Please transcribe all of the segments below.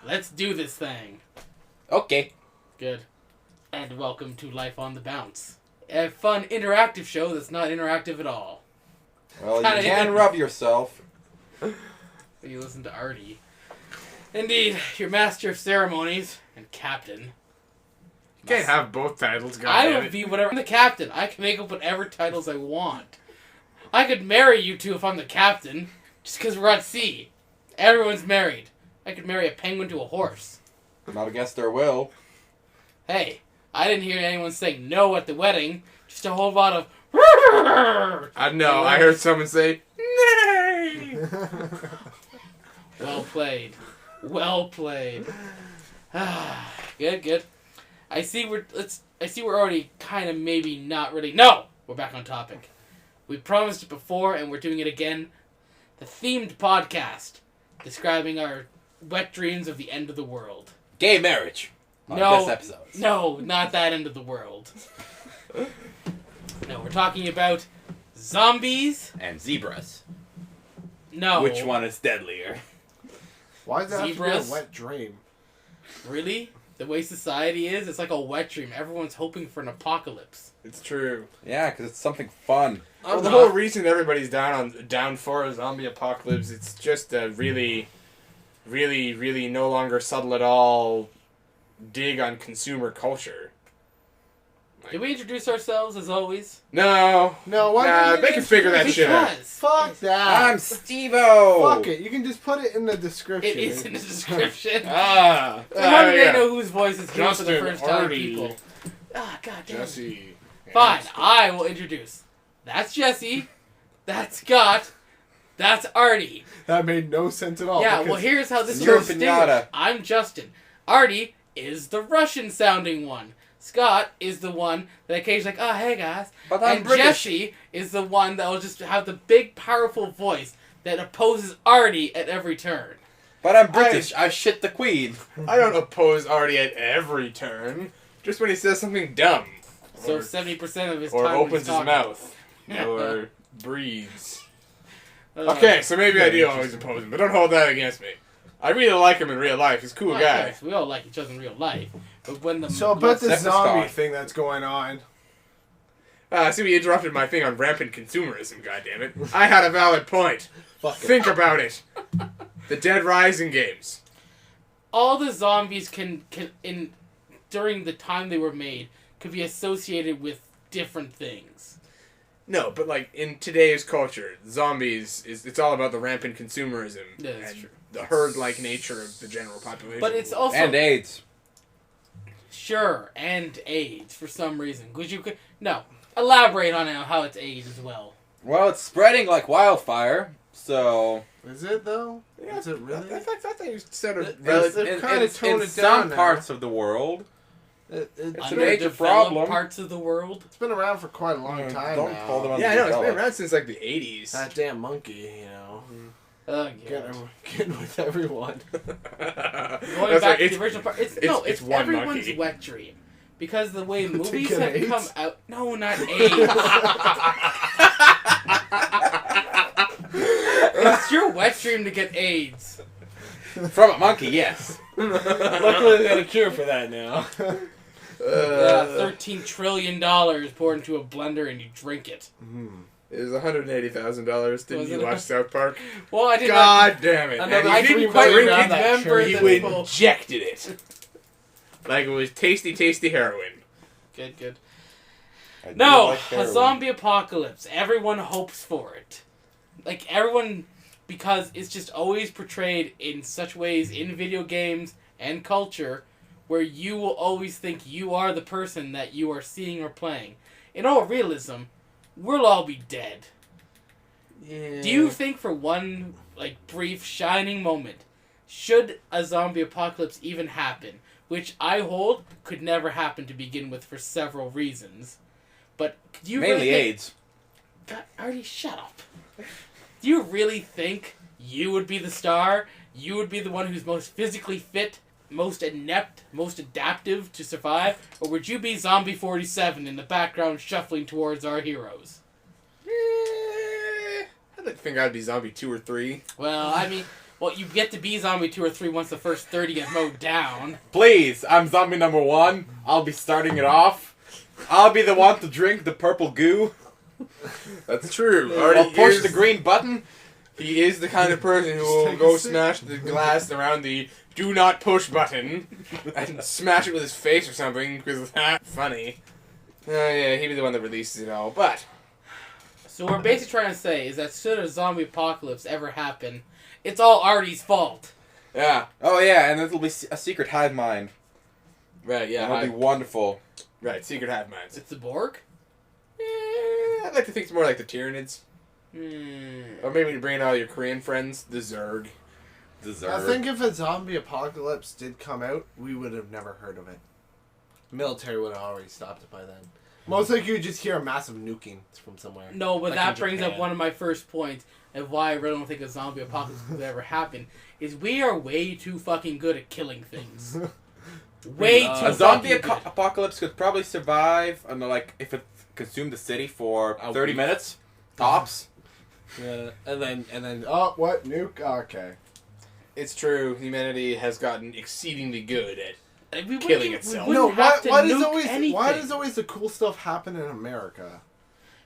let's do this thing. Okay. Good. And welcome to Life on the Bounce. A fun, interactive show that's not interactive at all. Well, you can rub yourself. You listen to Arte. Indeed, your master of ceremonies and captain. You can't have both titles, I goddammit. will be whatever. I'm the captain. I can make up whatever titles I want. I could marry you two if I'm the captain, just because we're at sea. Everyone's married. I could marry a penguin to a horse. Not against their will. Hey, I didn't hear anyone say no at the wedding. Just a whole lot of... I know, I heard someone say, nay! Well played. Well played. Good. I see we're already kind of maybe not really... No! We're back on topic. We promised it before, and we're doing it again. The themed podcast describing our wet dreams of the end of the world. Gay marriage. No, This episode. no, not that end of the world. No, we're talking about zombies. And zebras. No. Which one is deadlier? Why does that have to Zebras? be a wet dream? Really? The way society is, it's like a wet dream. Everyone's hoping for an apocalypse. It's true. Yeah, because it's something fun. Well, the whole reason everybody's down for a zombie apocalypse, it's just a really no longer subtle at all dig on consumer culture. Did we introduce ourselves as always? No, Why they can figure that shit out. Because Fuck that. I'm Steve-O! Fuck it. You can just put it in the description. it is in the description. Ah, So how do they yeah. know whose voice is here for the Justin, first time, Arte, people? Ah, god damn. Jessy. Fine, I will introduce. That's Jessy. That's Scott. That's Arte. That made no sense at all. Yeah, because well, here's how this is You're distinguished. pinata. I'm Justin. Arte is the Russian-sounding one. Scott is the one that occasionally like, oh, hey, guys. But I'm And British. Jessy is the one that will just have the big, powerful voice that opposes Arte at every turn. But I'm British. I shit the queen. I don't oppose Artie at every turn. Just when he says something dumb. So Or- 70% of his or time when opens he's his talking. mouth. Or breathes. Uh, Okay, so maybe I do always oppose him, but don't hold that against me. I really like him in real life. He's a cool well, guy. yes, we all like each other in real life. But when the... So about the Except for zombie Scott. thing that's going on. I see we interrupted my thing on rampant consumerism, goddammit. I had a valid point. Fuck it. Think about it. The Dead Rising games. all the zombies can in during the time they were made could be associated with different things. No, but like in today's culture, zombies it's all about the rampant consumerism Yeah, that's and true. the herd-like nature of the general population. But it's also And AIDS. sure and AIDS for some reason. Could you no elaborate on how it's AIDS as well? Well, it's spreading like wildfire, so... Is it though? Yeah, Is it really? I thought you said it. They've kinda toned it down some now. parts of the world. It's a been, major Underdeveloped problem. parts of the world. it's been around for quite a long time Don't now. call them on Yeah, I know. It's been undeveloped. around since like the 80s. That damn monkey, you know. Oh, Getting with everyone. Going That's back like, to the original part, it's one everyone's monkey. wet dream. Because the way movies get have AIDS? come out... No, not AIDS. It's your wet dream to get AIDS. From a monkey, yes. Luckily, they got a cure for that now. $13 trillion poured into a blender and you drink it. It was $180,000. Was Didn't you it? watch South Park? Well, I didn't... God damn it! Another And I he didn't didn't quite drink around that remember cherry. the You people... injected it. Like it was tasty, tasty heroin. Good. I do No, like a heroin. zombie apocalypse. Everyone hopes for it. Like, everyone... Because it's just always portrayed in such ways in video games and culture where you will always think you are the person that you are seeing or playing. In all realism, we'll all be dead. Yeah. Do you think for one, brief, shining moment, should a zombie apocalypse even happen, which I hold could never happen to begin with for several reasons, but do you Mainly really think... AIDS. God, Artie, shut up. Do you really think you would be the star? You would be the one who's most physically fit, most inept, most adaptive to survive? Or would you be Zombie 47 in the background shuffling towards our heroes? I think I'd be zombie 2 or 3. Well, I mean, Well, you get to be zombie 2 or 3 once the first 30 get mowed down. Please, I'm zombie number 1. I'll be starting it off. I'll be the one to drink the purple goo. That's true. Or push the green button. He is the kind of person who Just will take a go sip. smash the glass around the do not push button and smash it with his face or something because that's funny. Yeah, he'd be the one that releases it all. But So what we're basically trying to say is that should a zombie apocalypse ever happen, it's all Artie's fault. yeah, Oh yeah, and it'll be a secret hive mind. right, yeah, It'll be wonderful. right. Secret hive minds. It's the Borg? I'd like to think it's more like the Tyranids, Hmm. or maybe to bring in all your Korean friends, the Zerg. Deserve. I think if a zombie apocalypse did come out, we would have never heard of it. Military would have already stopped it by then. Most likely you'd just hear a massive nuking from somewhere. No, but Like that in brings up Japan. one of my first points of why I really don't think a zombie apocalypse could ever happen. Is we are way too fucking good at killing things. Way too A zombie fucking good. apocalypse could probably survive, like if it consumed the city for A 30 week. minutes, tops. Yeah, and then oh, what nuke? Okay. It's true. Humanity has gotten exceedingly good at. Like, we killing wouldn't- itself. We No, wouldn't have to why does nuke always anything. why does always the cool stuff happen in America?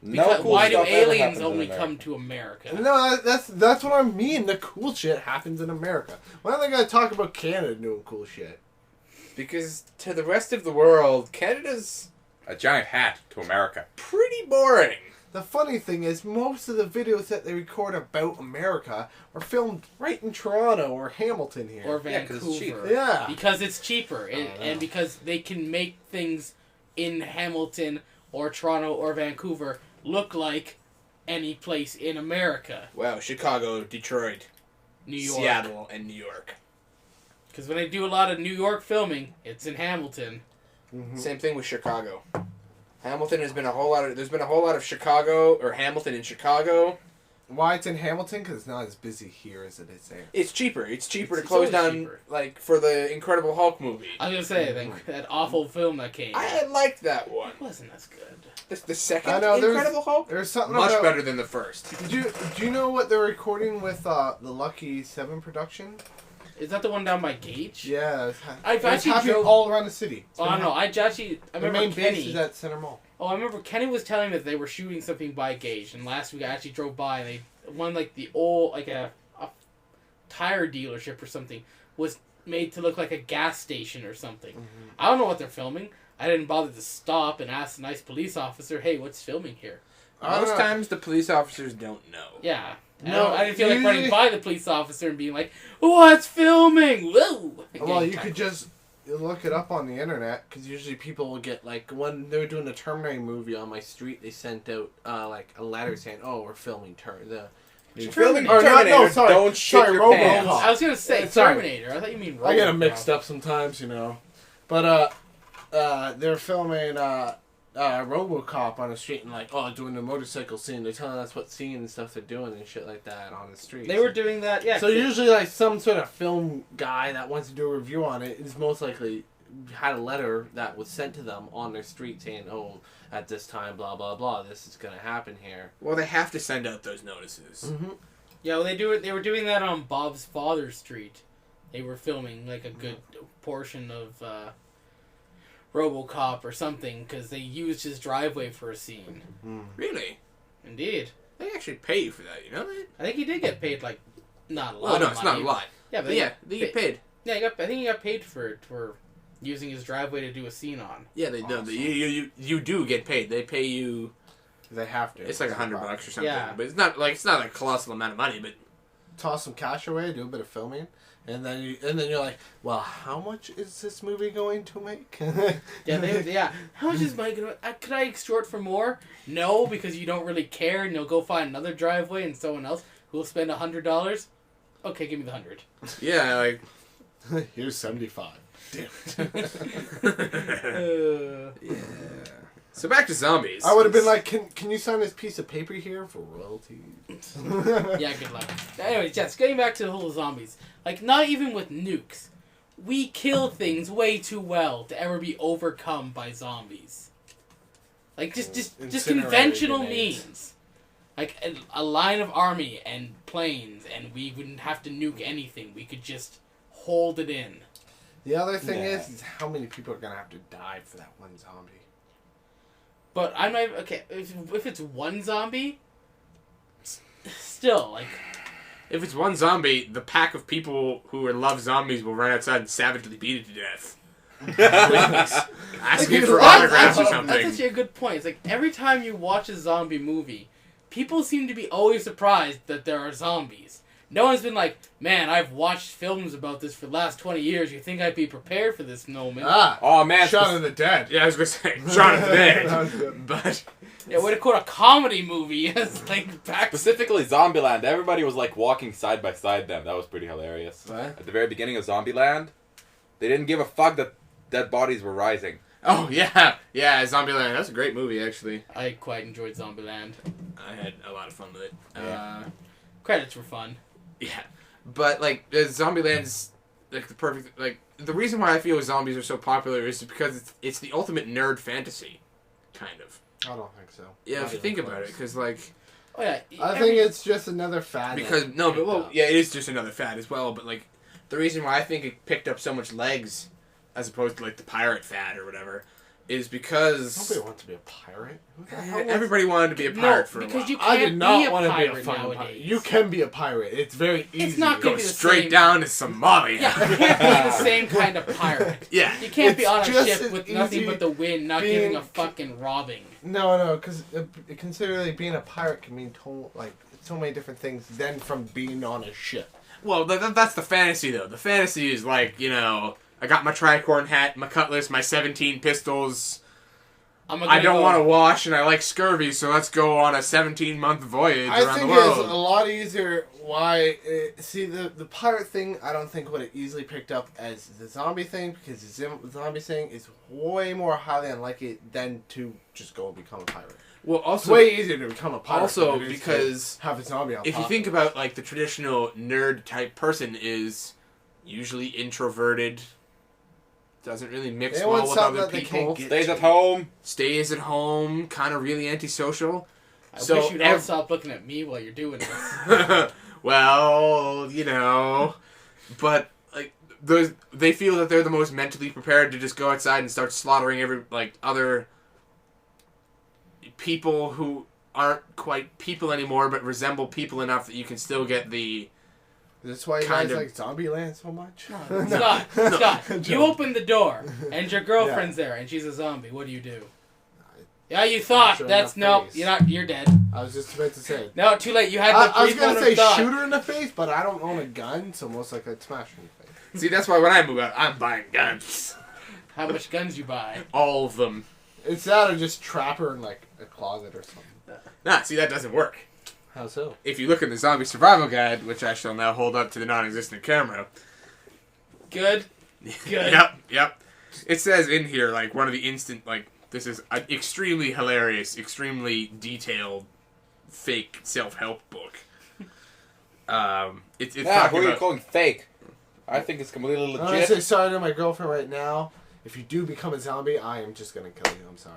Because cool why do stuff ever aliens happens in only America. come to America? No, that's what I mean. The cool shit happens in America. Why are they gonna talk about Canada doing cool shit? Because to the rest of the world, Canada's A giant hat to America. pretty boring. The funny thing is, most of the videos that they record about America are filmed right in Toronto or Hamilton here. Or Yeah, 'cause it's cheap. Vancouver. Yeah. Because it's cheaper. And, know. and because they can make things in Hamilton or Toronto or Vancouver look like any place in America. Wow, Chicago, Detroit, New York. Seattle, and New York. Because when they do a lot of New York filming, it's in Hamilton. Mhm. Same thing with Chicago. Hamilton has been a whole lot of. There's been a whole lot of Chicago or Hamilton in Chicago. Why it's in Hamilton? Because it's not as busy here as it is there. It's cheaper. It's cheaper to It's close always down cheaper. like for the Incredible Hulk movie. I was going to say, that awful film that came. I liked that one. It wasn't as good. The second I know, there's- Incredible Hulk. There's something Much about, better than the first. Do you know what they're recording with the Lucky 7 production? Is that the one down by Gage? Yeah, I've it's actually happening drove- all around the city. It's Oh, been no, happening. I The remember main Kenny. base is at Center Mall. Oh, I remember Kenny was telling me that they were shooting something by Gage, and last week I actually drove by and they one like the old like a tire dealership or something was made to look like a gas station or something. Mm-hmm. I don't know what they're filming. I didn't bother to stop and ask a nice police officer, "Hey, what's filming here?" Most times the police officers don't know. Yeah. No, I didn't feel like running usually- by the police officer and being like, "What's filming?" Whoa. Well, you could just look it up on the internet, because usually people will get, like, when they were doing the Terminator movie on my street, they sent out, like, a letter saying, oh, we're filming the new Filming Or not, no, Terminator, sorry, don't shit sorry, your RoboCop. pants. I was gonna say Sorry. Terminator. I thought you mean. I get them RoboCop. mixed up sometimes, you know. But, they're filming, RoboCop on the street and, like, doing the motorcycle scene. They're telling us what scene and stuff they're doing and shit like that on the street. They were doing that, yeah. So usually, like, some sort of film guy that wants to do a review on it is most likely had a letter that was sent to them on their street saying, oh, at this time, blah, blah, blah, this is going to happen here. Well, they have to send out those notices. Mm-hmm. Yeah, well, they were doing that on Bob's Father Street. They were filming like a good portion of RoboCop or something because they used his driveway for a scene. Really? Indeed, They actually pay you for that, you know that? I think he did get paid like not a lot. Oh, no, of it's money. not a lot. Yeah, but But yeah, they get paid. Yeah, I think he got paid for it for using his driveway to do a scene on. Yeah, they do. Awesome. You do get paid. They pay you. They have to. It's like $100 or something. Yeah. But it's not like a colossal amount of money. But Toss some cash away, do a bit of filming, and then you're like, well, how much is this movie going to make? Yeah, How much is Mike gonna? Could I extort for more? No, because you don't really care, and you'll go find another driveway and someone else who will spend $100. Okay, give me the 100. yeah, like Here's 75. Damn yeah. So back to zombies. I would have been like, can you sign this piece of paper here for royalties? Yeah, good luck. Anyways, Jess, getting back to the whole zombies. Like, not even with nukes. We kill things way too well to ever be overcome by zombies. Like, just Incinerator conventional grenades. means. Like a line of army and planes, and we wouldn't have to nuke anything. We could just hold it in. The other thing is how many people are gonna have to die for that one zombie. But I'm not okay. If it's one zombie, still like. If it's one zombie, the pack of people who love zombies will run outside and savagely beat it to death. Asking for autographs or something. That's actually a good point. It's like every time you watch a zombie movie, people seem to be always surprised that there are zombies. No one's been like, man, I've watched films about this for the last 20 years. You think I'd be prepared for this moment? Oh man, Shaun of the Dead. Yeah, I was gonna say Shaun of the That Dead, was good. but Yeah, way to quote a comedy movie. It's like back. specifically Zombieland. Everybody was like walking side by side. That was pretty hilarious. What? At the very beginning of Zombieland, they didn't give a fuck that dead bodies were rising. oh yeah, Zombieland. That's a great movie actually. I quite enjoyed Zombieland. I had a lot of fun with it. Yeah. Credits were fun. Yeah, but like Zombieland's like the perfect like the reason why I feel zombies are so popular is because it's the ultimate nerd fantasy, kind of. I don't think so. Yeah, Not if you even think close. about it, because like Oh yeah. I think it's just another fad. because that no, but picked well, up. yeah, it is just another fad as well. But like the reason why I think it picked up so much legs, as opposed to like the pirate fad or whatever, is because Nobody wants to be a pirate. Who the hell wants everybody wanted to be a No, pirate for a because while. you I can't did not be a want to be a pirate fucking pirate. nowadays. You can be a pirate. It's very easy. not to Go gonna be the straight same- down to Somalia. Yeah, you can't be the same kind of pirate. Yeah. You can't be It's on a just ship as with nothing easy but the wind, not being- giving a fucking robbing. No, because considering being a pirate can mean like so many different things than from being on a ship. Well, that's the fantasy, though. The fantasy is like, you know, I got my tricorn hat, my cutlass, my 17 pistols. I don't want to wash, and I like scurvy, so let's go on a 17-month voyage I around the think it's a world. lot easier. Why? See, the pirate thing, I don't think would have easily picked up as the zombie thing, because the zombie thing is way more highly unlikely than to just go and become a pirate. Well, It's also, way easier to become a pirate. also than it is to because have a zombie. if you think about, like, the traditional nerd-type person is usually introverted, doesn't really mix They well want with something other that they people, can't get Stays to. at home. stays at home, kind of really antisocial. I So wish you'd all stop looking at me while you're doing this. Well, you know, but like they feel that they're the most mentally prepared to just go outside and start slaughtering other people who aren't quite people anymore, but resemble people enough that you can still get the. That's why you kind guys of- like Zombieland so much. Scott, you open the door, and your girlfriend's there, and she's a zombie. What do? Yeah, you thought. Sure That's enough no. face. You're dead. I was just about to say. No, too late. You had the I was brief gonna moment say of thought. shoot her in the face, but I don't own a gun, so most likely I'd smash her in the face. See, that's why when I move out, I'm buying guns, How much guns you buy? all of them. It's that or just trap her in like a closet or something. Nah, see that doesn't work. How so? If you look in the zombie survival guide, which I shall now hold up to the non-existent camera. Good. Good. Yep. It says in here, like, one of the instant, like, this is an extremely hilarious, extremely detailed, fake self-help book. It's Yeah, talking who are you about... calling fake? I think it's completely I'm gonna legit. say sorry to my girlfriend right now. If you do become a zombie, I am just gonna kill you. I'm sorry.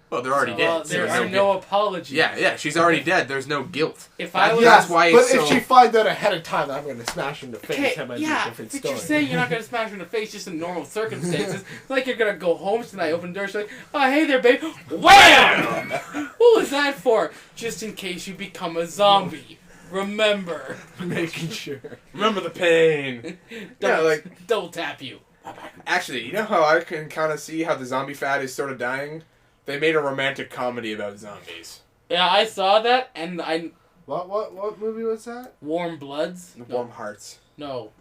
Well, they're already Well, dead. so there there's are no guilt. apologies. Yeah, she's already dead. There's no guilt. If I was, That's why but it's if so... she finds out ahead of time that I'm gonna smash her in the face, Okay, that might be a yeah, different but story. you're saying you're not going to smash her in the face just in normal circumstances. It's like you're going to go home tonight, open the door, she's like, oh, hey there, babe. Wham! What was that for? Just in case you become a zombie. Remember. Making sure. Remember the pain. Yeah, like... Double tap you. Actually, you know how I can kind of see how the zombie fad is sort of dying? They made a romantic comedy about zombies. Yeah, I saw that, and I... What movie was that? Warm Bloods? Warm Hearts. No.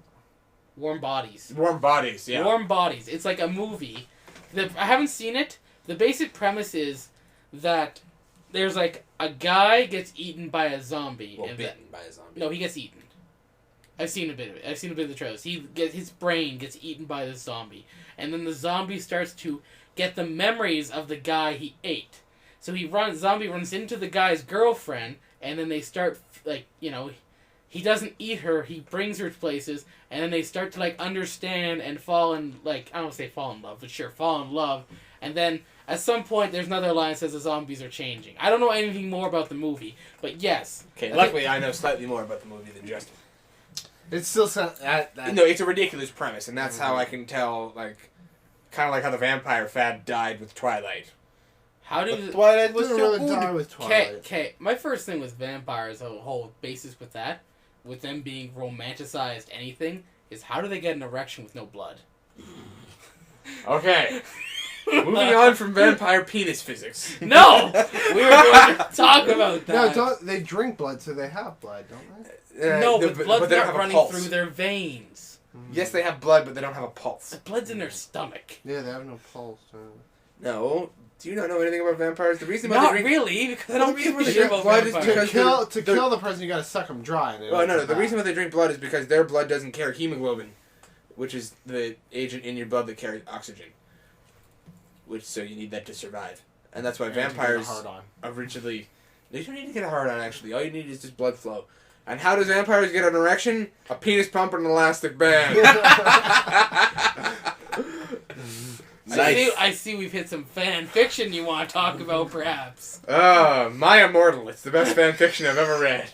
Warm Bodies. Warm Bodies, yeah. Warm Bodies. It's like a movie. I haven't seen it. The basic premise is that there's like a guy gets eaten by a zombie. Well, and bitten by a zombie. No, he gets eaten. I've seen a bit of it. I've seen a bit of the trailers. His brain gets eaten by the zombie, and then the zombie starts to get the memories of the guy he ate. So zombie runs into the guy's girlfriend, and then they start he doesn't eat her. He brings her to places, and then they start to like understand and fall in I don't want to say fall in love, but sure, fall in love. And then at some point, there's another line that says the zombies are changing. I don't know anything more about the movie, but yes. Okay, luckily I know slightly more about the movie than Justin. It still sounds... No, it's a ridiculous premise, and that's how I can tell, like, kind of like how the vampire fad died with Twilight. How do Twilight was didn't so really good. die with Twilight. Okay, my first thing with vampires, the whole basis with that, with them being romanticized anything, is how do they get an erection with no blood? Okay. Moving on from vampire penis physics. No! We were going to talk about No, that. they drink blood, so they have blood, don't they? No, but blood's they don't not have a running pulse. through their veins. Yes, they have blood, but they don't have a pulse. The blood's in their stomach. Yeah, they have no pulse. No. Do you not know anything about vampires? The reason why Not they drink... really, because I don't the reason give why a they shit drink about blood is vampires. because- To kill the person, you gotta suck them dry. And Well, no. The reason why they drink blood is because their blood doesn't carry hemoglobin, which is the agent in your blood that carries oxygen. So you need that to survive. And that's why vampires originally... You don't need to get a hard on, actually. All you need is just blood flow. And how does vampires get an erection? A penis pump and an elastic band. Nice. I see we've hit some fan fiction you want to talk about, perhaps. My Immortal. It's the best fan fiction I've ever read.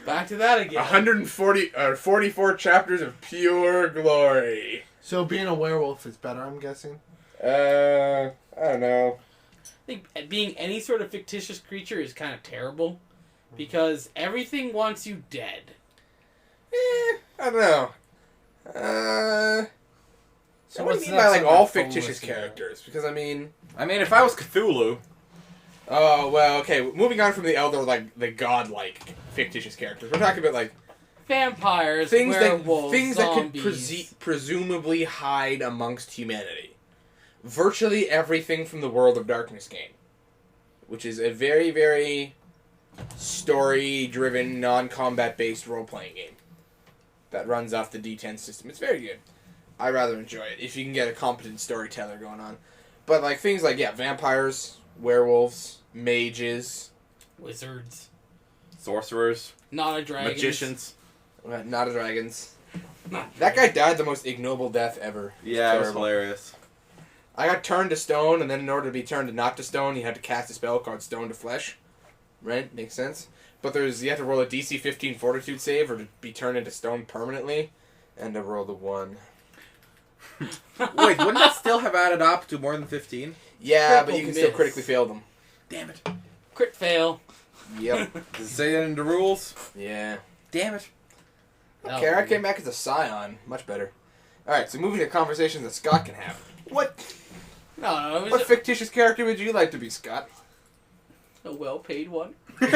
Back to that again. 44 chapters of pure glory. So being a werewolf is better, I'm guessing? I don't know. I think being any sort of fictitious creature is kind of terrible, because everything wants you dead. I don't know. So what do what's you mean by next like on all that phone fictitious list here? characters? Because I mean, if I was Cthulhu, oh well, okay. Moving on from the elder, like the godlike fictitious characters, we're talking about like Vampires, things werewolves, that could zombies. presumably hide amongst humanity. Virtually everything from the World of Darkness game, which is a very, very story-driven, non-combat-based role-playing game that runs off the D10 system. It's very good. I rather enjoy it if you can get a competent storyteller going on. But like things like vampires, werewolves, mages, Wizards. sorcerers, Not a dragon. magicians. not a dragons. That guy died the most ignoble death ever. Yeah, it was Terrible. hilarious. I got turned to stone, and then in order to be turned to not to stone, you had to cast a spell called Stone to Flesh. Right? Makes sense. But you have to roll a DC 15 Fortitude save, or to be turned into stone permanently, and to roll the 1. Wait, wouldn't that still have added up to more than 15? Yeah, but Critical you can still miss. critically fail them. Damn it. Crit fail. Yep. Does it say that in the rules? Yeah. Damn it. Okay, I came back as a scion. Much better. Alright, so moving to conversations that Scott can have. What No, it what was fictitious character would you like to be, Scott? a well-paid one. Yeah,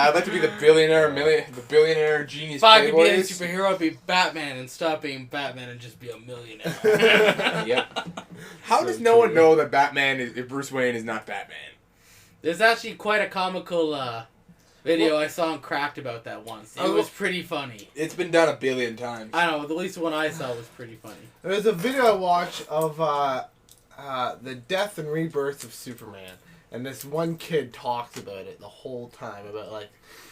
I'd like to be the billionaire genius If I could be a playboys. superhero, I'd be Batman and stop being Batman and just be a millionaire. Yep. How does no one know that Bruce Wayne is not Batman? There's actually quite a comical video I saw on Cracked about that once. It was pretty funny. It's been done a billion times. I don't know, at least the one I saw was pretty funny. There's a video I watched of the death and rebirth of Superman. And this one kid talks about it the whole time.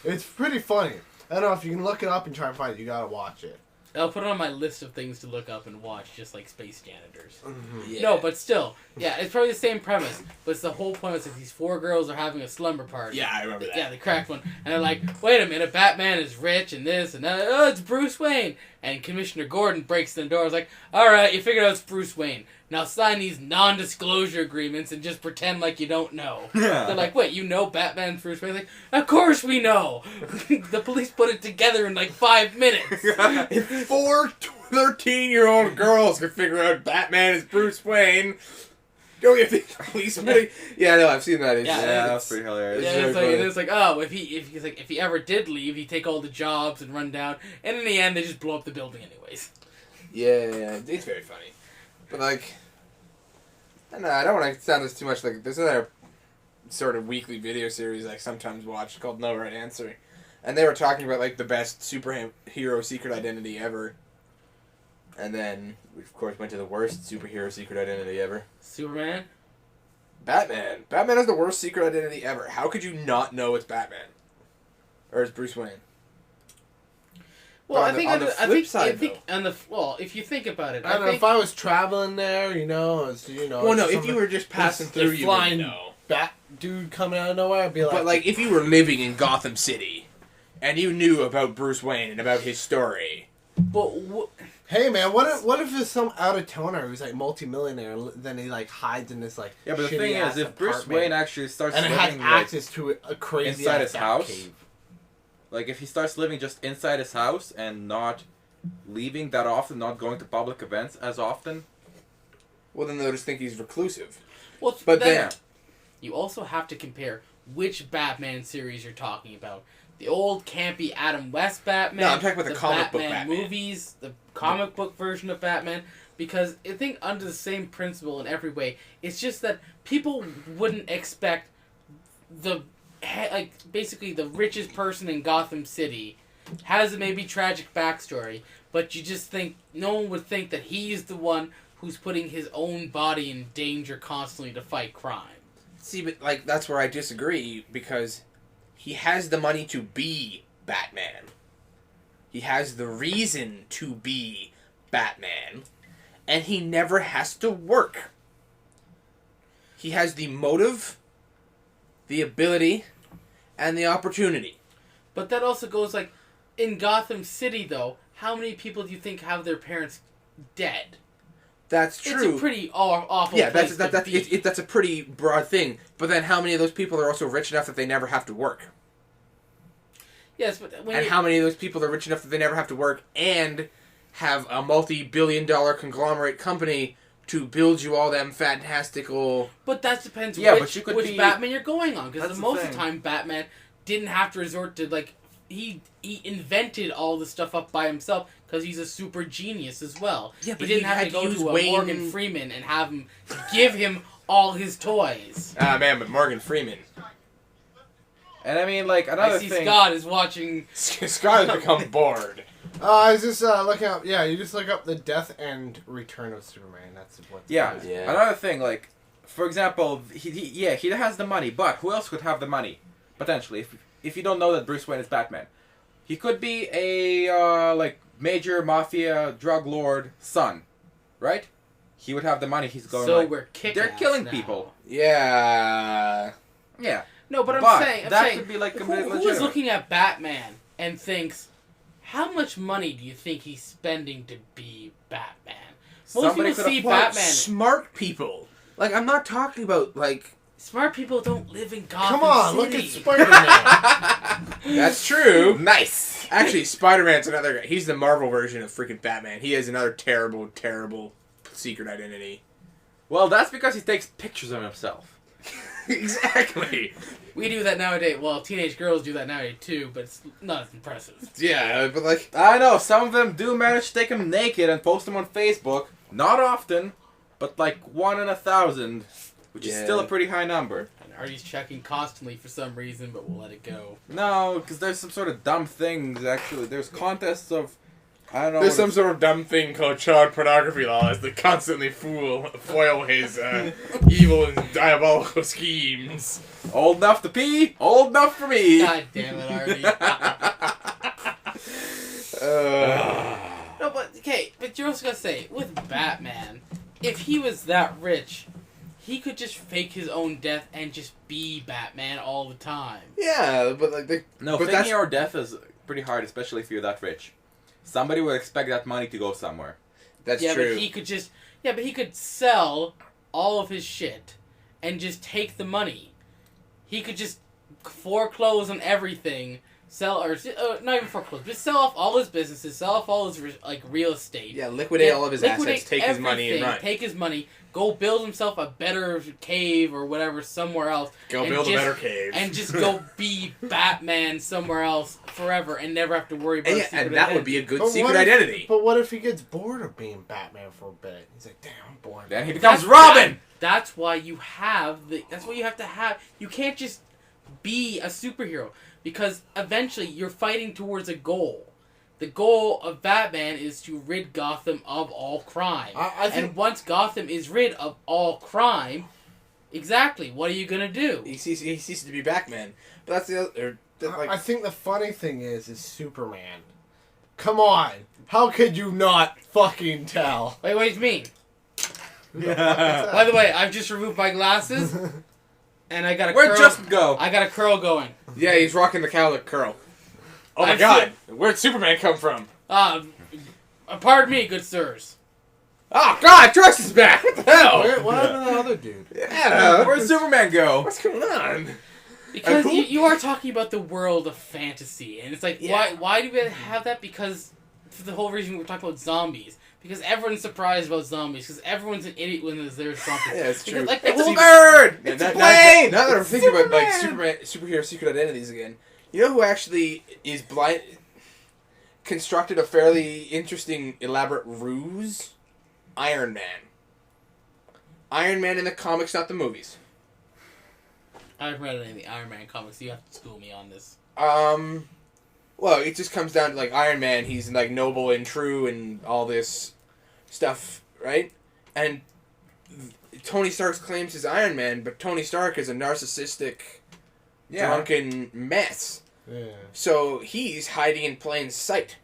It's pretty funny. I don't know if you can look it up and try and find it. You gotta watch it. I'll put it on my list of things to look up and watch, just like Space Janitors. Yeah. No, but still, yeah, it's probably the same premise. But it's the whole point is that these 4 girls are having a slumber party. Yeah, I remember that. Yeah, the cracked one. And they're like, wait a minute, Batman is rich and this and that. Oh, it's Bruce Wayne. And Commissioner Gordon breaks in the door. I was like, alright, you figured out it's Bruce Wayne. Now sign these non-disclosure agreements and just pretend like you don't know. They're like, wait, you know Batman's Bruce Wayne? Like, of course we know. The police put it together in like 5 minutes. If 4 13-year-old girls could figure out Batman is Bruce Wayne, don't you think the police would be... Yeah, no, I've seen that. Yeah, that's pretty hilarious. Yeah, It's very it's like, oh, if he ever did leave, he'd take all the jobs and run down, and in the end, they just blow up the building anyways. Yeah, it's very funny. But, like... I don't want to sound this too much like... There's another sort of weekly video series I sometimes watch called No Right Answer. And they were talking about, like, the best superhero secret identity ever. And then, we, of course, went to the worst superhero secret identity ever. Superman? Batman. Batman has the worst secret identity ever. How could you not know it's Batman? Or it's Bruce Wayne? Well, on the flip side, if you think about it, I don't know if I was traveling there, Well, no, if you were just passing through, you flying would know. bat dude coming out of nowhere, I'd be like. But like, if you were living in Gotham City, and you knew about Bruce Wayne and about his story, but hey man, what if there's some out of towner who's like multimillionaire, and then he like hides in this like Yeah, but the thing is, if Bruce Wayne actually starts and it has living access to a crazy inside his ass house, cave. like if he starts living just inside his house and not leaving that often, not going to public events as often, well, then they'll just think he's reclusive. well, But then you also have to compare which Batman series you're talking about. The old campy Adam West Batman. No, I'm talking about the comic book Batman movies, the comic book version of Batman. Because I think under the same principle in every way, it's just that people wouldn't expect basically the richest person in Gotham City has a maybe tragic backstory, but you just think no one would think that he's the one who's putting his own body in danger constantly to fight crime. See, but like that's where I disagree, because he has the money to be Batman. He has the reason to be Batman, and he never has to work. He has the motive, the ability, and the opportunity. But that also goes like, in Gotham City though, how many people do you think have their parents dead? That's true. It's a pretty awful yeah, place to be. that's a pretty broad thing. But then how many of those people are also rich enough that they never have to work? Yes, but when And how many of those people are rich enough that they never have to work and have a multi-billion-dollar conglomerate company to build you all them fantastical... But that depends which Batman you're going on. Because most of the time, Batman didn't have to resort to, like... He invented all the stuff up by himself because he's a super genius as well. Yeah, but he didn't have to go to a Morgan Freeman and have him give him all his toys. Ah, man, but Morgan Freeman... And I mean, like, another thing... Scott is watching... Scott has become bored. I was just looking up... Yeah, you just look up the Death and Return of Superman. That's what... Yeah. Another thing, like, for example, he has the money, but who else could have the money? Potentially, if you don't know that Bruce Wayne is Batman. He could be a, major mafia drug lord son, right? He would have the money, he's going, so we're kicking they're killing now. people. Yeah. Yeah. No, but I'm saying... could be, like, who is looking at Batman and thinks, how much money do you think he's spending to be Batman? Most people see Batman... Smart people. Like, I'm not talking about, like... Smart people don't live in Gotham Come on, City. look at Spider-Man. That's true. Nice. Actually, Spider-Man's another guy. He's the Marvel version of freaking Batman. He has another terrible, terrible secret identity. Well, that's because he takes pictures of himself. Exactly. We do that nowadays. Well, teenage girls do that nowadays too, but it's not as impressive. Yeah, but like... I know, some of them do manage to take them naked and post them on Facebook. Not often, but like 1 in 1,000. Which is still a pretty high number. And Artie's checking constantly for some reason, but we'll let it go. No, because there's some sort of dumb things, actually. There's contests of... I don't know. There's some sort of dumb thing called child pornography laws that constantly foil his evil and diabolical schemes. Old enough to pee, old enough for me. God damn it, Artie. No, but, okay, but you're also gonna say, with Batman, if he was that rich... He could just fake his own death and just be Batman all the time. Yeah, but like... Faking your death is pretty hard, especially if you're that rich. Somebody would expect that money to go somewhere. That's true. But he could just... Yeah, but he could sell all of his shit and just take the money. He could just foreclose on everything, sell... Or not even foreclose, just sell off all his businesses, sell off all his, real estate. Yeah, liquidate all of his assets, take his money and run. Take his money... Go build himself a better cave or whatever somewhere else. Go build a better cave. And just go be Batman somewhere else forever and never have to worry about secret and that identity. would be a good secret identity. But what if he gets bored of being Batman for a bit? He's like, damn, I'm bored. Then he becomes Robin! That's why you have that's what you have to have. You can't just be a superhero. Because eventually you're fighting towards a goal. The goal of Batman is to rid Gotham of all crime. And once Gotham is rid of all crime, exactly, what are you going to do? He ceases to be Batman. But that's the other... I think the funny thing is Superman Come on. How could you not fucking tell? Wait, what do you mean? Yeah. By the way, I've just removed my glasses, and I got a Where'd curl. Justin go? I got a curl going. Yeah, he's rocking the cowlick curl. Oh my I've god, where'd Superman come from? Pardon me, good sirs. Oh god, Trust is back! What the hell? What happened to the other dude? Yeah, Where'd Superman go? what's going on? Because you are talking about the world of fantasy, and it's like, why do we have that? Because for the whole reason we're talking about zombies. Because everyone's surprised about zombies. Because everyone's an idiot when there's zombies. Yeah, it's true. Because, like, It's a whole bird! Yeah, It's a now plane! that I'm thinking about like superhero secret identities again, you know who actually is blind? Constructed a fairly interesting, elaborate ruse? Iron Man. Iron Man in the comics, not the movies. I haven't read any of the Iron Man comics. So you have to school me on this. Well, it just comes down to like Iron Man. He's like noble and true and all this stuff, right? And Tony Stark claims he's Iron Man, but Tony Stark is a narcissistic, drunken mess. Yeah. So he's hiding in plain sight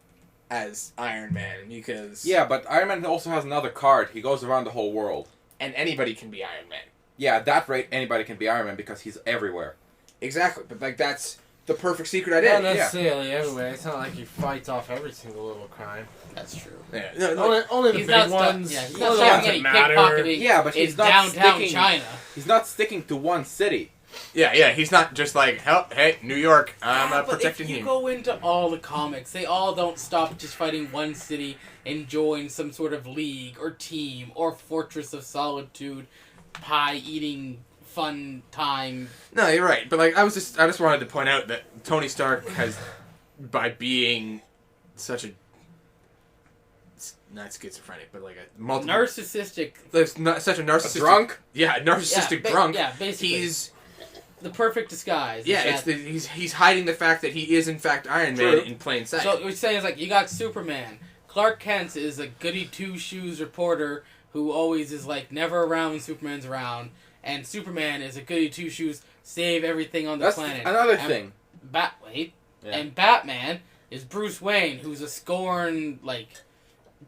as Iron Man because Yeah, but Iron Man also has another card. He goes around the whole world. and anybody can be Iron Man. Yeah, at that rate, anybody can be Iron Man because he's everywhere. Exactly, but like that's the perfect secret Not identity. necessarily everywhere. It's not like he fights off every single little crime. That's true. Yeah. No, Only the He's big not ones. Yeah, he's Only not the stopping ones that any matter. pickpocketing Yeah, but he's in not downtown sticking- China. He's not sticking to one city. yeah. He's not just like, hey, New York, I'm But protecting if you him. go into all the comics, they all don't stop just fighting one city and join some sort of league or team or fortress of solitude, pie-eating fun time. No, you're right. But like, I just wanted to point out that Tony Stark has, by being such a not schizophrenic, but like a multiple Narcissistic. there's not such a narcissistic Drunk? Yeah, narcissistic drunk. Yeah, basically. He's the perfect disguise. yeah, is that- he's hiding the fact that he is in fact Iron Man True. in plain sight. So what you're saying is like you got Superman. Clark Kent is a goody two shoes reporter who always is like never around when Superman's around, and Superman is a goody two shoes save everything on the That's planet. another And thing. And Batman is Bruce Wayne, who's a scorned, like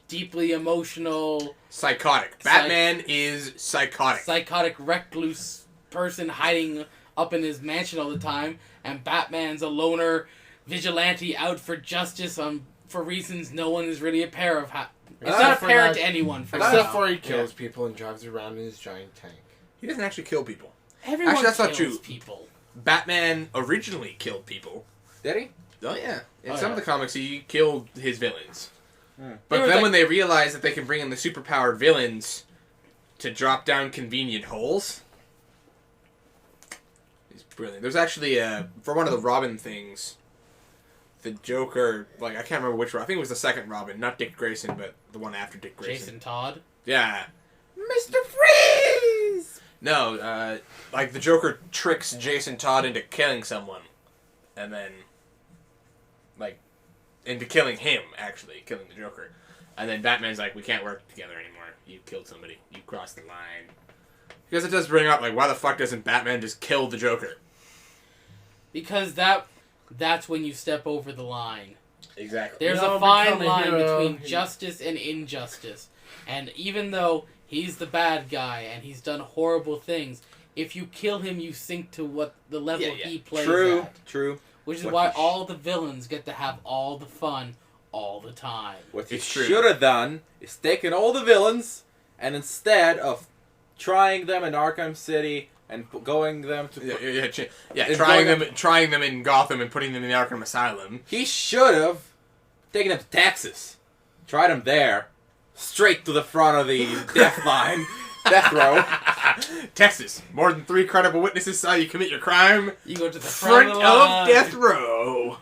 deeply emotional, psychotic. Batman is psychotic. psychotic recluse person hiding up in his mansion all the time, and Batman's a loner vigilante out for justice for reasons no one is really aware of. It's Except not for apparent that- to anyone. For Except now. for he kills people and drives around in his giant tank. He doesn't actually kill people. Everyone Actually, that's not kills true. people. Batman originally killed people. Did he? Oh yeah. In Oh, some yeah. of the comics, he killed his villains. Hmm. But There was, then like- when they realized that they can bring in the superpowered villains to drop down convenient holes, he's brilliant. There's actually for one of the Robin things, the Joker, like I can't remember which one. I think it was the second Robin, not Dick Grayson, but the one after Dick Grayson. Jason Todd. Yeah. Mr. Freeze! No, like the Joker tricks Jason Todd into killing someone, and then, like, into killing him, actually, killing the Joker. And then Batman's like, we can't work together anymore. You killed somebody. You crossed the line. Because it does bring up, like, why the fuck doesn't Batman just kill the Joker? Because that's when you step over the line. Exactly. There's No, a fine become a line hero. between justice and injustice. And even though he's the bad guy and he's done horrible things, if you kill him, you sink to what the level Yeah, yeah. he plays True, at. true. Which is What why he sh- all the villains get to have all the fun all the time. What he It's true. should have done is taken all the villains and instead of trying them in Arkham City and going them to... Yeah, It's trying them in Gotham and putting them in the Arkham Asylum. He should have taken them to Texas. Tried them there. Straight to the front of the death line. Death row. Texas. More than 3 credible witnesses saw you commit your crime. You go to the Front front of the line. of death row.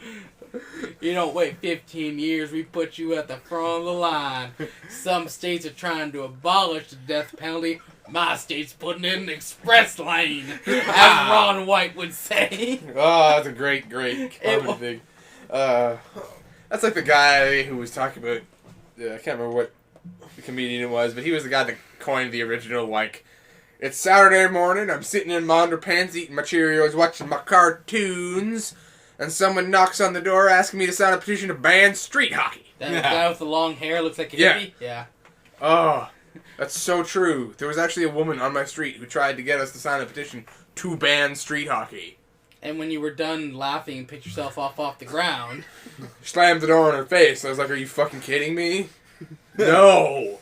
You don't wait 15 years, we put you at the front of the line. Some states are trying to abolish the death penalty. My state's putting in an express lane, as Ron White would say. Oh, that's a great It comedy wa- thing. That's like the guy who was talking about, I can't remember what the comedian it was, but he was the guy that coined the original, like, it's Saturday morning, I'm sitting in my underpants eating my Cheerios, watching my cartoons, and someone knocks on the door asking me to sign a petition to ban street hockey. That guy with the long hair looks like a Yeah. hippie? Yeah. Oh, that's so true. There was actually a woman on my street who tried to get us to sign a petition to ban street hockey. And when you were done laughing and picked yourself off the ground... Slammed the door in her face. I was like, are you fucking kidding me? No.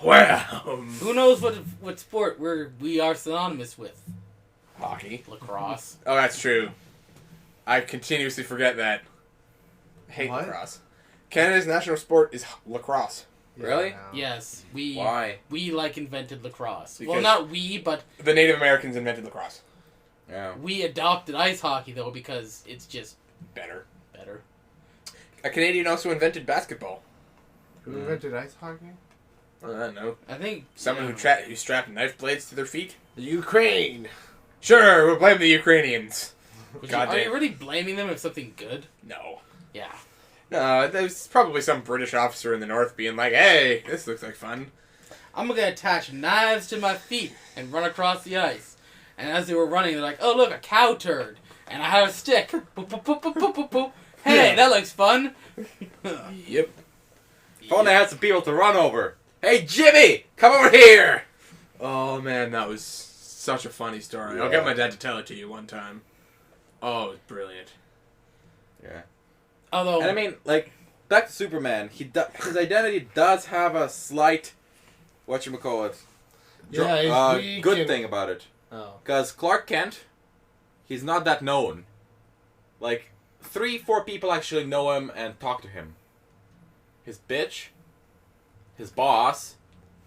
Well. Who knows what sport we are synonymous with? Hockey. Lacrosse. Oh, that's true. I continuously forget that. I hate What? lacrosse. Canada's national sport is lacrosse. Really? Yes, Why? we invented lacrosse. Because well, not we, but the Native Americans invented lacrosse. Yeah. we adopted ice hockey though because it's just Better. better. A Canadian also invented basketball. Who invented ice hockey? I don't know. I think Someone who strapped knife blades to their feet? The Ukraine. Sure, we'll blame the Ukrainians. Are Goddamn. you really blaming them if something good? No. Yeah. No, there's probably some British officer in the north being like, hey, this looks like fun. I'm gonna attach knives to my feet and run across the ice. And as they were running, they're like, "Oh look, a cow turd!" And I have a stick. Boop, boop, boop, boop, boop, boop, boop. Hey, that looks fun. Yep. If only I had some people to run over. Hey, Jimmy! Come over here! Oh man, that was such a funny story. Yeah. I'll get my dad to tell it to you one time. Oh, it was brilliant. Yeah. Although, And I mean, like, back to Superman. His identity does have a slight, whatchamacallit, Yeah, he's weak good and- thing about it. Oh. Because Clark Kent, he's not that known. Like, 3-4 people actually know him and talk to him. His bitch, his boss,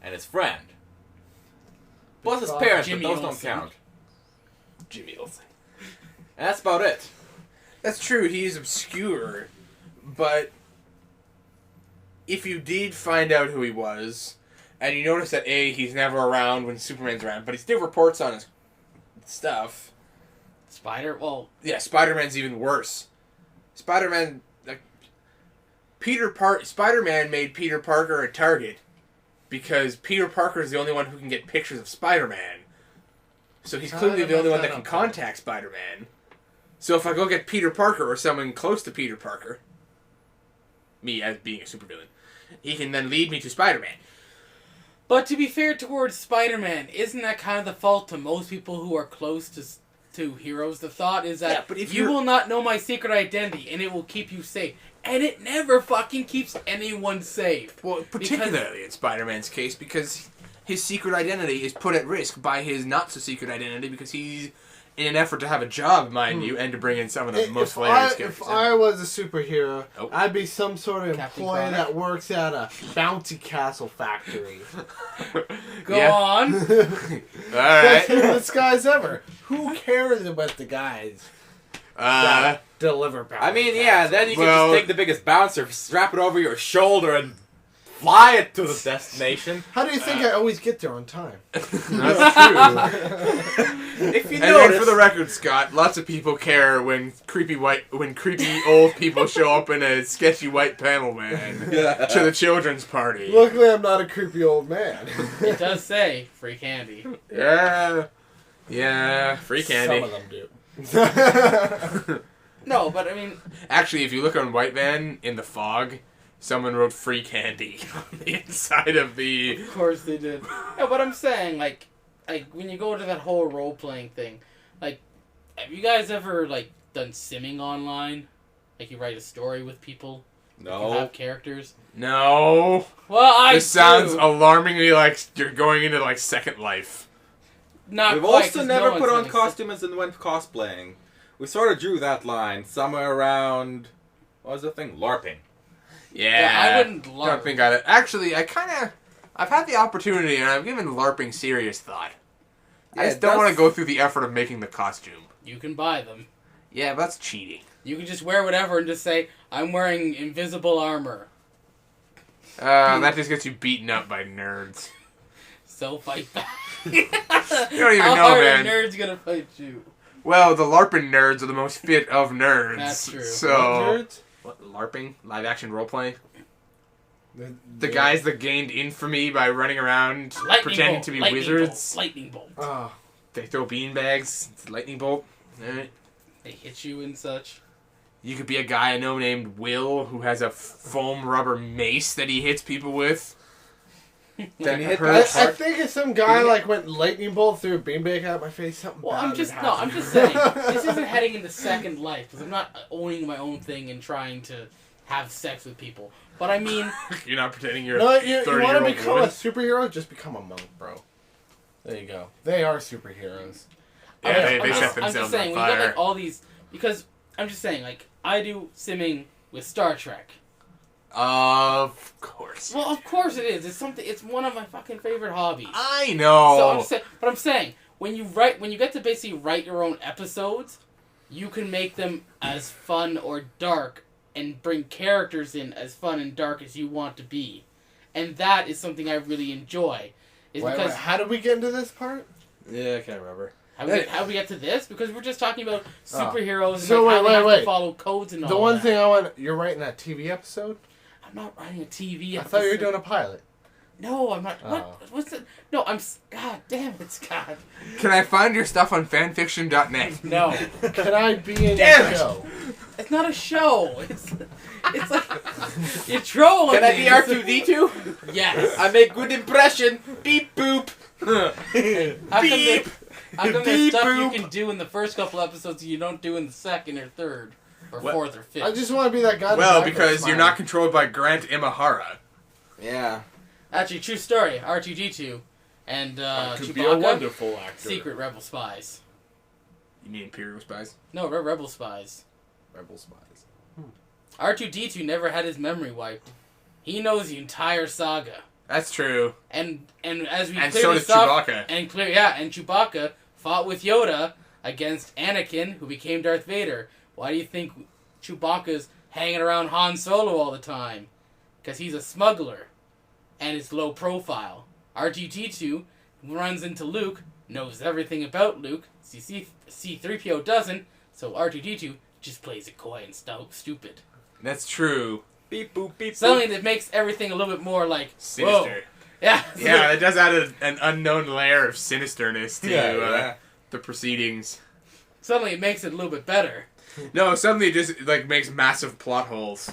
and his friend. Plus his boss, parents, Jimmy but those don't Olsen. count. Jimmy Olsen. And that's about it. That's true, he's obscure, but if you did find out who he was, and you notice that A, he's never around when Superman's around, but he still reports on his stuff. Spider. Well, Yeah, Spider-Man's even worse. Spider-Man, like, Spider-Man made Peter Parker a target because Peter Parker is the only one who can get pictures of Spider-Man. So he's clearly the only one that can contact Spider-Man. So if I go get Peter Parker or someone close to Peter Parker, me as being a supervillain, he can then lead me to Spider-Man. but to be fair towards Spider-Man, isn't that kind of the fault to most people who are close to heroes? The thought is that Yeah, but if you you're- will not know my secret identity, and it will keep you safe. And it never fucking keeps anyone safe. Well, particularly in Spider-Man's case, because his secret identity is put at risk by his not-so-secret identity, because he's in an effort to have a job, mind you, and to bring in some of the most hilarious characters. If I was a superhero, Oh. I'd be some sort of Captain employee Chronic? that works at a bouncy castle factory. Go Yeah. on. Alright. This guy's ever. Who cares about the guys that deliver bouncy I mean, yeah, then you can Well- just take the biggest bouncer, strap it over your shoulder, and fly it to the destination. How do you think I always get there on time? That's true. If you And then notice, for the record, Scott, lots of people care when creepy old people show up in a sketchy white panel van to the children's party. Luckily, I'm not a creepy old man. It does say free candy. Yeah, free candy. Some of them do. No, but I mean, Actually, if you look on White Van in the fog, someone wrote free candy on the inside of the... of course they did. No, but I'm saying, like when you go to that whole role playing thing, like, have you guys ever done simming online? Like you write a story with people. You no. have characters. No. Well, This sounds do. alarmingly like you're going into Second Life. Not We've quite, also 'cause never no put on one's costumes and went cosplaying. We sort of drew that line somewhere around, what was the thing? LARPing. Yeah, I wouldn't LARP. Don't think I... Actually, I've had the opportunity and I've given LARPing serious thought. I Yeah, just don't want to that's- go through the effort of making the costume. You can buy them. Yeah, but that's cheating. You can just wear whatever and just say, I'm wearing invisible armor. That just gets you beaten up by nerds. So fight back. You don't even How know, hard man. are nerds gonna fight you? Well, the LARPing nerds are the most fit of nerds. That's true. So, what, LARPing? Live action role playing? The guys that gained infamy by running around pretending to be wizards. Lightning bolt. They throw beanbags. It's lightning bolt. Alright. They hit you and such. You could be a guy I know named Will who has a foam rubber mace that he hits people with. Can you hit I that? think it's some guy like went lightning bolt through a beanbag at my face. Something. Well, bad I'm just happened. saying this isn't heading into Second Life because I'm not owning my own thing and trying to have sex with people. But I mean, You're not pretending you're No, a you 30-year-old want to become woman. a superhero? Just become a monk, bro. There you go. They are superheroes. Yeah, they I'm set just themselves saying on when you get fire. like all these because I'm just saying like I do simming with Star Trek. Of course. Well, of course it is. It's something. It's one of my fucking favorite hobbies. I know. So I'm just saying, but I'm saying when you get to basically write your own episodes, you can make them as fun or dark and bring characters in as fun and dark as you want to be, and that is something I really enjoy. Is Wait, because how did we get into this part? Yeah, I can't remember. how we get to this because we're just talking about superheroes and So like, how they have wait. to follow codes and all The one that. thing I want, you're writing a TV episode? I'm not writing a TV. I thought you were doing a pilot. No, I'm not. Oh. What's it? No, God damn it, Scott. Can I find your stuff on fanfiction.net? No. Can I be in Damn your it! show? It's not a show. It's like you're trolling. Can I me. be R2D2? Yes. I make good impression. Beep boop. How come Beep. how come there's Beep stuff boop. you can do in the first couple episodes you don't do in the second or third or What? fourth or fifth? I just want to be that guy. in the Well, back because that's you're smiling. not controlled by Grant Imahara. Yeah. Actually, true story. R2D2 and I could be a Chewbacca, wonderful actor. secret rebel spies. You mean Imperial spies? No, rebel spies. Rebel spies. R2D2 never had his memory wiped. He knows the entire saga. That's true. And as we And so clearly does saw, Chewbacca. and Chewbacca fought with Yoda against Anakin, who became Darth Vader. Why do you think Chewbacca's hanging around Han Solo all the time? Because he's a smuggler, and it's low profile. R2D2 runs into Luke, knows everything about Luke. C-3PO doesn't, so R2D2 just plays it coy and stupid. That's true. Beep boop beep boop. Suddenly that makes everything a little bit more like Sinister. Whoa. Yeah, Yeah, it does add an unknown layer of sinisterness to Yeah. the proceedings. Suddenly it makes it a little bit better. No, suddenly it just like makes massive plot holes.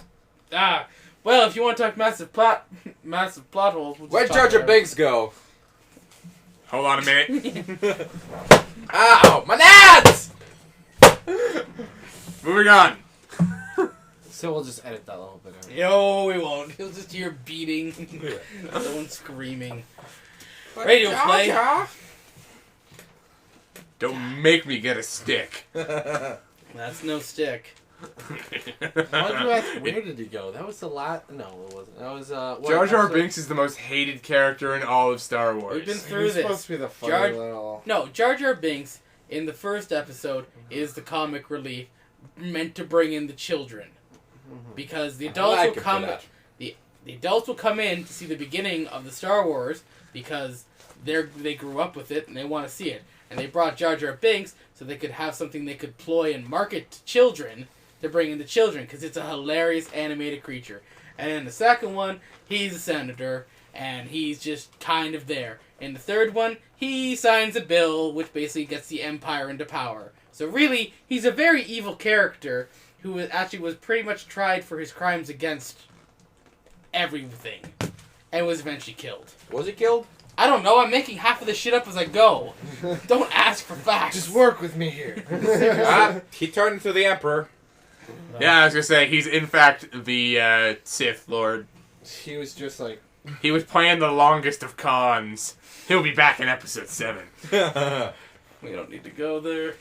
Well, if you want to talk massive plot holes, we'll just Where'd talk Jar Jar about- Binks go? Hold on a minute. Ow! My nads! Moving on. So we'll just edit that a little bit out. No, we won't. He'll just hear beating, someone screaming. Radio Jar play. Jar? Don't make me get a stick. That's no stick. Why'd you ask where did he go? That was the last. No, it wasn't. That was what Jar Jar episode? Binks is the most hated character in all of Star Wars. We've been He through was this. supposed to be the funny Jar- little. No, Jar Jar Binks in the first episode is the comic relief meant to bring in the children. Because the adults like will it for come that. the adults will come in to see the beginning of the Star Wars because they grew up with it and they want to see it. And they brought Jar Jar Binks so they could have something they could ploy and market to children to bring in the children because it's a hilarious animated creature. And in the second one, he's a senator and he's just kind of there. In the third one, he signs a bill which basically gets the Empire into power. So really, he's a very evil character who actually was pretty much tried for his crimes against everything and was eventually killed. Was he killed? I don't know, I'm making half of this shit up as I go. Don't ask for facts. Just work with me here. He turned into the Emperor. Yeah, I was gonna say he's in fact the Sith Lord. He was just like. He was playing the longest of cons. He'll be back in episode 7. We don't need to go there.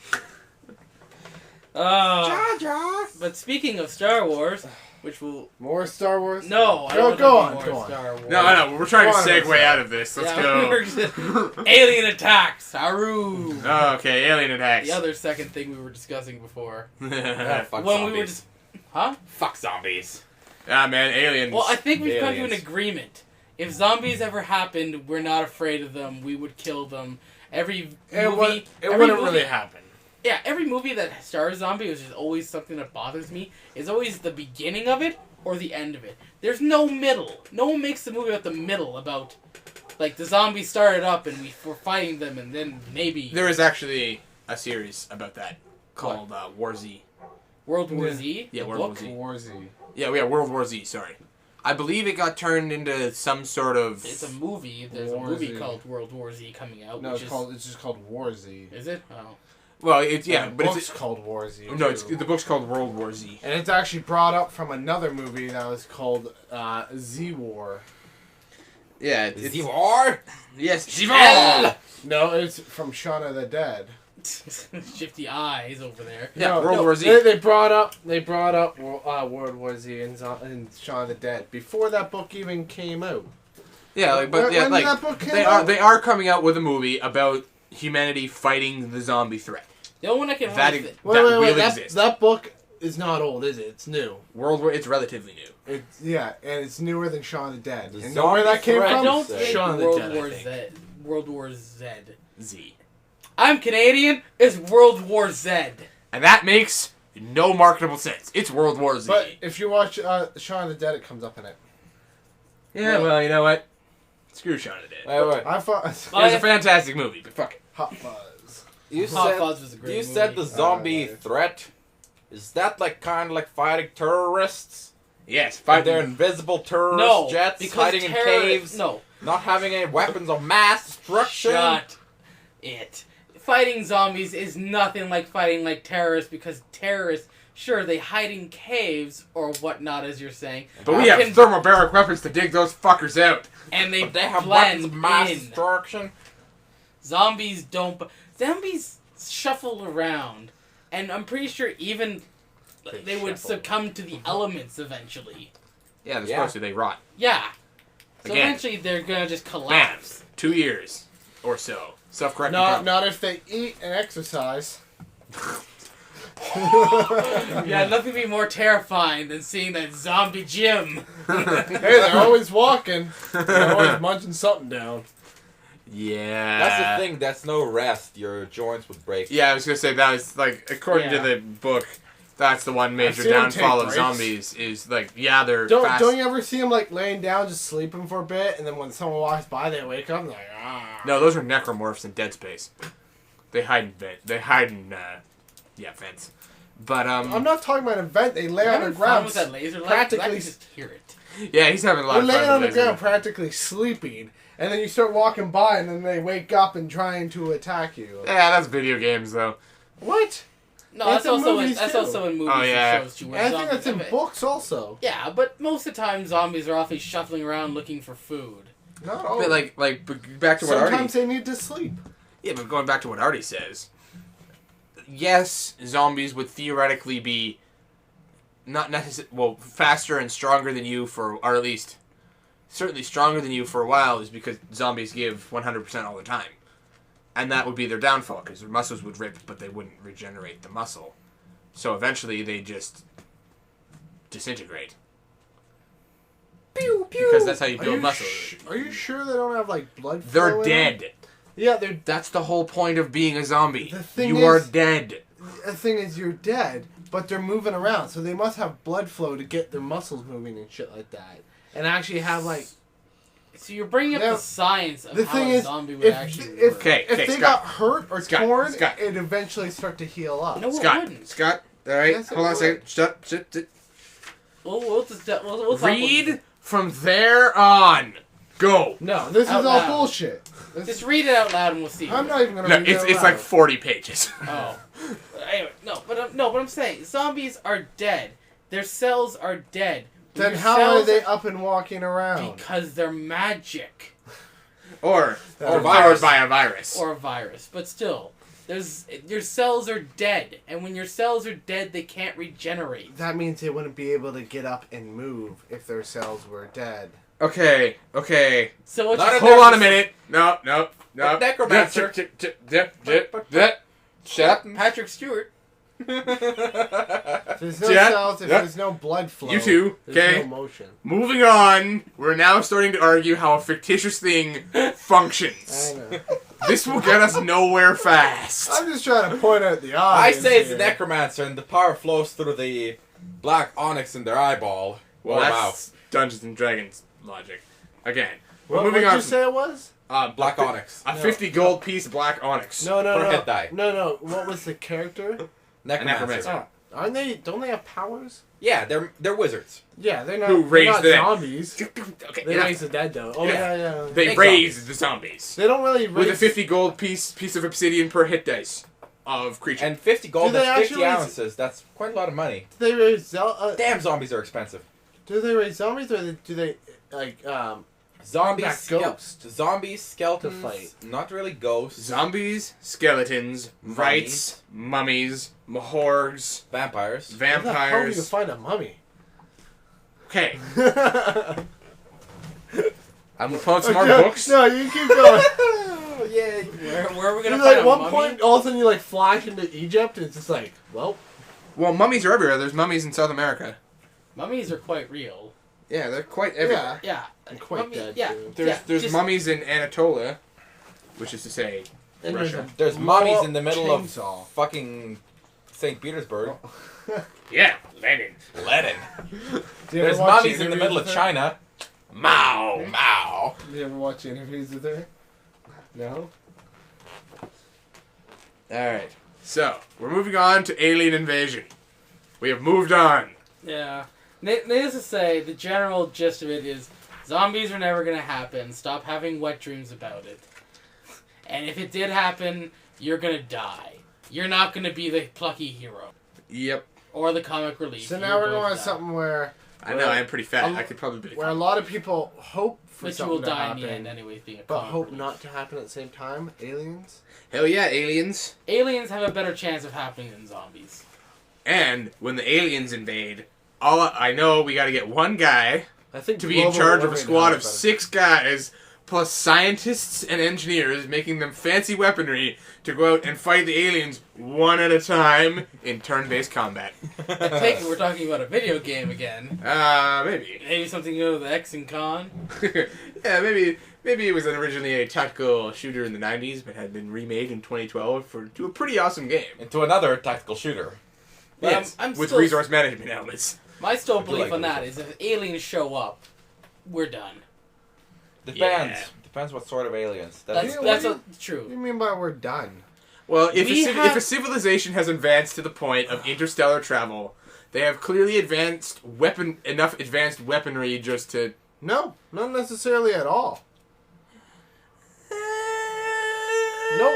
Jar Jar. But speaking of Star Wars, which will... More Star Wars? No, I Go- don't go want on, to go on. Star Wars. No, we're trying to Go on, segue Sam. out of this. Let's go. Alien attacks. Haru. Oh, okay, alien attacks. The other second thing we were discussing before. Fuck when zombies. we were just... Huh? Fuck zombies. Ah, man, aliens. Well, I think we've come to an Aliens. agreement. If zombies ever happened, we're not afraid of them. We would kill them. Every movie... It every wouldn't movie- really happen. Yeah, every movie that stars zombie, which is always something that bothers me, is always the beginning of it or the end of it. There's no middle. No one makes the movie about the middle, about, like, the zombies started up and we were fighting them and then maybe... There is actually a series about that called War Z. World War Z? Yeah, The World War book? Z. War Z. Yeah, World War Z, sorry. I believe it got turned into some sort of... It's a movie. There's a War movie Z. called World War Z coming out. No, which it's just called War Z. Is it? Oh. Well, it's... Yeah, And the but book's called War Z. No, too. the book's called World War Z. And it's actually brought up from another movie that was called Z War. Yeah, it's... Z-War? Yes, L! No, it's from Shaun of the Dead. Shifty eyes over there. Yeah, No, World War Z. They brought up World War Z and Shaun of the Dead before that book even came out. Yeah, like, but yeah, when like that book came out? they are coming out with a movie about humanity fighting the zombie threat. The only one I can That remember is- Wait, really that, exists. that book is not old, is it? It's new. World War, it's relatively new. It's and it's newer than Shaun of the Dead. The And know where that came zombie I from? don't Say. think Shaun of the World Dead, I War think. Z. World War Z. Z. I'm Canadian. It's World War Z. And that makes no marketable sense. It's World War Z. But if you watch Shaun of the Dead, it comes up in it. yeah, well, you know what? Screw Shaun of the Dead. Wait. I thought Oh, It's a fantastic movie, but fuck it. Hot Fuzz. You Hot said, Fuzz was a great you movie. said the zombie threat. Is that like kind of like fighting terrorists? Yes, Fight fight their invisible terrorist No, jets, because hiding in caves, No, not having any weapons of mass destruction. shut it. Fighting zombies is nothing like fighting like terrorists because terrorists, sure, they hide in caves or whatnot, as you're saying. But we You have can- thermobaric weapons to dig those fuckers out. and they, But they have weapons blend of mass in. destruction. Zombies don't. Zombies shuffle around, and I'm pretty sure even they would shuffle. succumb to the elements eventually. Yeah, they're Yeah. supposed to. They rot. Yeah. So Again. eventually they're gonna just Man, collapse. 2 years or so. Self-correcting. Not if they eat and exercise. Yeah, nothing would be more terrifying than seeing that zombie gym. Hey, they're always walking. They're always munching something down. Yeah. That's the thing. That's no rest. Your joints would break. Yeah, I was gonna say that was like according Yeah. to the book, that's the one major seen 'em downfall take of breaks. zombies is like they're Don't fast. you ever see them like laying down, just sleeping for a bit, and then when someone walks by, they wake up and they're like, ah. No, those are necromorphs in Dead Space. They hide in vent. They hide in vents. But I'm not talking about an event. They lay You on the having fun ground. with that laser light? 'Cause I practically- can just hear it. yeah, he's having a lot They're of fun laying on the with laser. ground, practically sleeping, and then you start walking by, and then they wake up and trying to attack you. Yeah, that's video games though. What? No, That's that's, in also in, movies, that's too. also in movies Oh, yeah. and shows too. Where And I think zombies- that's in books also. Yeah, but most of the time zombies are awfully shuffling around looking for food. Not all. But like back to what Artie. Sometimes they need to sleep. Yeah, but going back to what Artie says. Yes, zombies would theoretically be not necessarily faster and stronger than you or at least certainly stronger than you for a while is because zombies give 100% all the time. And that would be their downfall because their muscles would rip but they wouldn't regenerate the muscle. So eventually they just disintegrate. Pew pew. Because that's how you build muscle. Are you sure they don't have like blood? They're flow in them? dead. Yeah, they're. That's the whole point of being a zombie. The thing You are is- dead. The thing is, you're dead, but they're moving around, so they must have blood flow to get their muscles moving and shit like that, and actually have like. So you're bringing up Now, the science of The how thing a is, zombie would if actually if, work. Okay, if they Scott. got hurt or Scott, torn, Scott. it'd eventually start to heal up. No, it Scott, wouldn't. Scott, all right, Yes, it hold on a second. would. Shut. We'll talk Read from there on. Go. No, this is Out all loud. bullshit. Just read it out loud and we'll see. I'm not even gonna. No, read it's it it's out like loud. 40 pages. Oh. Anyway, but I'm saying zombies are dead. Their cells are dead. Then Your how are cells they up and walking around? Because they're magic or Or powered by a virus. or a virus. But still, your cells are dead, and when your cells are dead, they can't regenerate. That means they wouldn't be able to get up and move if their cells were dead. Okay. So what Not you a Hold on a minute. No. necromancer. Shut up. Patrick Stewart. If there's no Jet, cells, if yep. there's no blood flow, You two, there's okay? no motion. Moving on. We're now starting to argue how a fictitious thing functions. I know. This will get us nowhere fast. I'm just trying to point out the I obvious. say it's here. the necromancer, and the power flows through the black onyx in their eyeball. Well, or that's mouth. Dungeons and Dragons logic. Again, we're What moving did on. you say it was? Black onyx. A 50 gold piece of black onyx. No. For a head die. No. What was the character? Necromancer. necromancer. Aren't they? Don't they have powers? Yeah, they're wizards. Yeah, they're not. Who They're raised not the dead? zombies. Okay, They raise the dead though. Oh yeah. They Big raise the zombies. They don't really raise... With a 50 gold piece of obsidian per hit dice of creature. And 50 gold, Do they that's 50 actually- ounces. That's quite a lot of money. Do they raise Damn, zombies are expensive. Do they raise zombies or do they like Zombies, back ghosts? Zombies, skeletons, To fight. not really ghosts. Zombies, skeletons, rights, mummies, mahorgs, Vampires. How the hell do you vampires. find a mummy? Okay, I'm gonna pull out some more books. No, you keep going. Oh, yeah. Where are we gonna You're find like, a one mummy? point, all of a sudden you like flash into Egypt, and it's just like, well, Well, mummies are everywhere. There's mummies in South America. Mummies are quite real. Yeah, they're quite everywhere. yeah. Yeah. And quite Mummy- dead, Yeah. too. There's just- mummies in Anatolia, which is to say, And Russia. There's More mummies in the middle chainsaw. of fucking St. Petersburg. yeah, Lenin. Lenin. Do you ever There's watch mummies in the interviews middle of with her? China. Mao, Mao. Do you ever watch interviews with her? No? Alright, so, we're moving on to alien invasion. We have moved on. Yeah. Needless to say, the general gist of it is zombies are never gonna happen. Stop having wet dreams about it. And if it did happen, you're gonna die. You're not gonna be the plucky hero Yep. or the comic relief. So You're now we're going going to to die. something where I know, I'm pretty fat. I could probably be a lot of people hope for But you something will to die happen, in the end anyway, being a but comic hope relief. not to happen at the same time. Aliens. Hell yeah, aliens. Aliens have a better chance of happening than zombies. And when the aliens invade, I know we gotta get one guy I think to be in global charge of a warming squad has of better. 6 guys, plus scientists and engineers, making them fancy weaponry to go out and fight the aliens one at a time in turn-based combat. I take it we're talking about a video game again. Maybe. Maybe something to do with the X and Con. Yeah, maybe it was originally a tactical shooter in the 90s, but had been remade in 2012 to a pretty awesome game. Into another tactical shooter. But Yes, I'm with still- resource management elements. My still I do belief like on that those. is if aliens show up, we're done. Depends. Yeah. Depends what sort of aliens. That's Yeah, that's what a, What do true. you mean by we're done? Well, if We if a civilization has advanced to the point of interstellar travel, they have clearly enough advanced weaponry just to... No, not necessarily at all. Nope.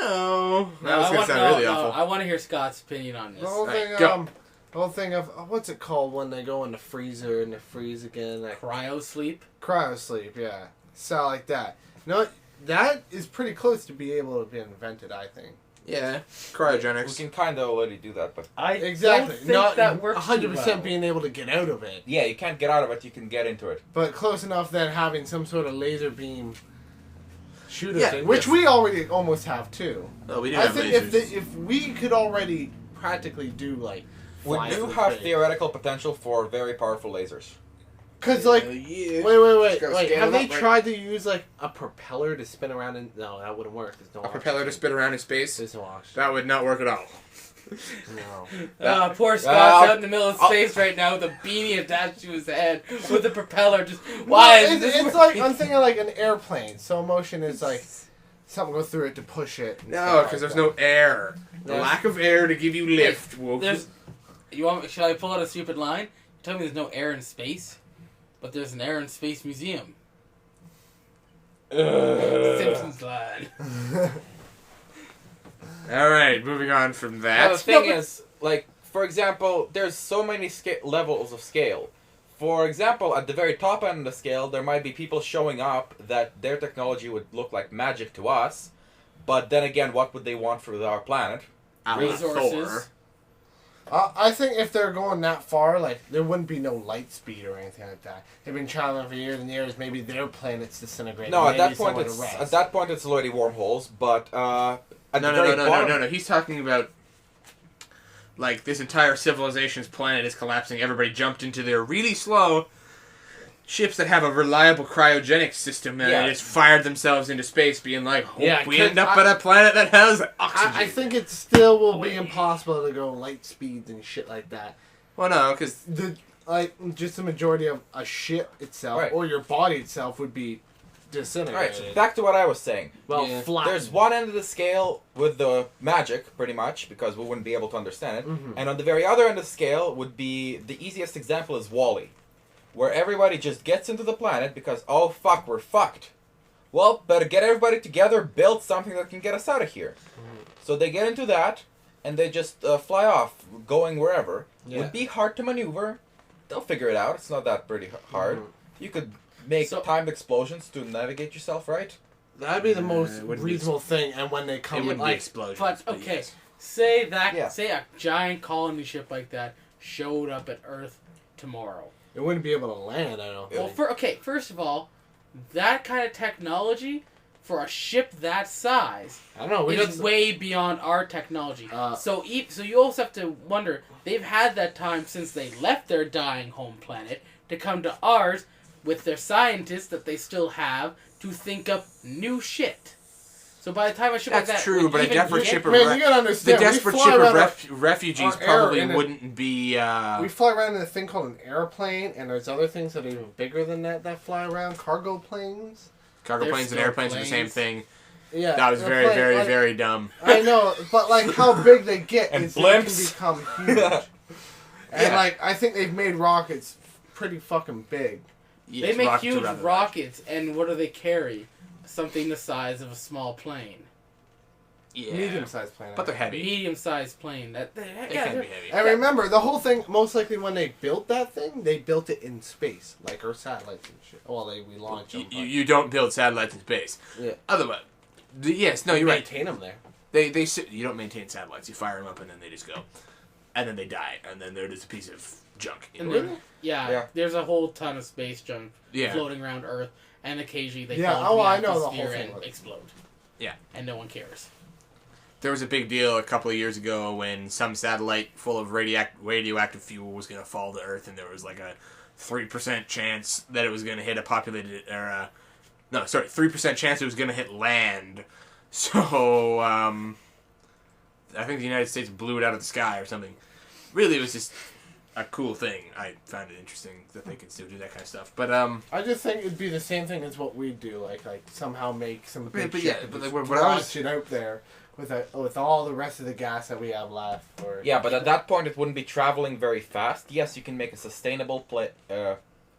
No. That was I going want, to sound really no, awful. I want to hear Scott's opinion on this. The whole Right, thing, go. the whole thing of what's it called when they go in the freezer and they freeze again? Like Cryo sleep. cryo sleep, yeah, so like that. No, that is pretty close to be able to be invented, I think. Yeah. We Cryogenics. can kind of already do that, but I Exactly, don't think not that works 100% being able to get out of it, yeah, you can't get out of it. You can get into it. but close enough that having some sort of laser beam shooter Yeah, thing, which yeah. we already almost have too. Oh, we do I have think lasers. if we could already practically do like We fly do through have space. theoretical potential for very powerful lasers. Cause like yeah. wait, gotta like scale have it they up, right? tried to use like a propeller to spin around in? No, that wouldn't work. There's no A propeller to spin around in space? There's no oxygen. That would not work at all. No. Poor Scott's out in the middle of I'll- space right now with a beanie attached to his head with a propeller. Just why? Well, is this it's like I'm thinking like an airplane. Slow motion is like something goes through it to push it. and No, stuff because like there's that. no air. The There's- lack of air to give you lift will... There's. You want? Should I pull out a stupid line? You tell me there's no air in space, but there's an air in space museum. Simpsons line. Alright, moving on from Now, the that. thing is, like, for example, there's so many levels of scale. For example, at the very top end of the scale, there might be people showing up that their technology would look like magic to us, but then again, what would they want for our planet? Resources. I think if they're going that far, like there wouldn't be no light speed or anything like that. They've been traveling for years and years. Maybe their planet's disintegrating. No, at maybe that point somewhere to it's rest. already wormholes, but at the No, very bottom, no. He's talking about... Like, this entire civilization's planet is collapsing. Everybody jumped into their really slow ships that have a reliable cryogenic system, and Yeah. they just fired themselves into space, being like, hope Yeah, we 'cause end up at a planet that has oxygen. I think it still will be impossible to go light speeds and shit like that. Well, no, because... Just the majority of a ship itself Right. or your body itself would be disintegrated. Alright, so back to what I was saying. Well, Yeah. flat. There's one end of the scale with the magic, pretty much, because we wouldn't be able to understand it. Mhm. And on the very other end of the scale would be, the easiest example is Wall-E, where everybody just gets into the planet because, oh fuck, we're fucked. Well, better get everybody together, build something that can get us out of here. So they get into that, and they just fly off, going wherever. It Yeah. would be hard to maneuver. They'll figure it out. It's not that pretty hard. Mhm. You could make So- timed explosions to navigate yourself, right? That'd be the most it wouldn't be reasonable thing, and when they It come, wouldn't be like, explosions. But okay, yes. say that Yeah. say a giant colony ship like that showed up at Earth tomorrow. it wouldn't be able to land. I don't Well, think. first of all, that kind of technology for a ship that size I don't know. We is just way beyond our technology. Uh, So you also have to wonder, they've had that time since they left their dying home planet to come to ours with their scientists that they still have to think up new shit. So by the time a ship like That's that true, would but a even desperate get- ship of man, you gotta the understand. desperate we ship fly of around refugees our air probably in a- wouldn't be. we fly around in a thing called an airplane, and there's other things that are even bigger than that fly around. Cargo planes. Cargo They're planes and still airplanes are the same planes. thing. Yeah, That was they're very, plane- very, like, very dumb. I know, but like how big they get And is they can blimps. become huge. And Yeah. like I think they've made rockets pretty fucking big. Yes, They make rockets are huge rather large. rockets, and what do they carry? Something the size of a small plane. Yeah, Medium-sized plane. but they're heavy. Medium-sized plane. They yeah, can they're- be heavy. And remember, the whole thing, most likely when they built that thing, they built it in space, like Earth satellites and shit. Well, we launched them. You don't build satellites in space. Yeah. Otherwise, yes, no, you're right. Maintain them there. You don't maintain satellites. You fire them up and then they just go, and then they die, and then they're just a piece of junk. You And know? then, yeah, Yeah. there's a whole ton of space junk Yeah. floating around Earth, and occasionally they Yeah, fall into oh, the I know the whole atmosphere thing. and explode. Yeah. And no one cares. There was a big deal a couple of years ago when some satellite full of radioactive fuel was going to fall to Earth, and there was like a 3% chance that it was going to hit a populated, 3% chance it was going to hit land. So, I think the United States blew it out of the sky or something. Really, it was just a cool thing. I found it interesting that they could still do that kind of stuff. But, I just think it'd be the same thing as what we do, like somehow make some big but ship yeah, and but just like, what I was- launch it out there with all the rest of the gas that we have left. Yeah, but at that point it wouldn't be traveling very fast. Yes, you can make a sustainable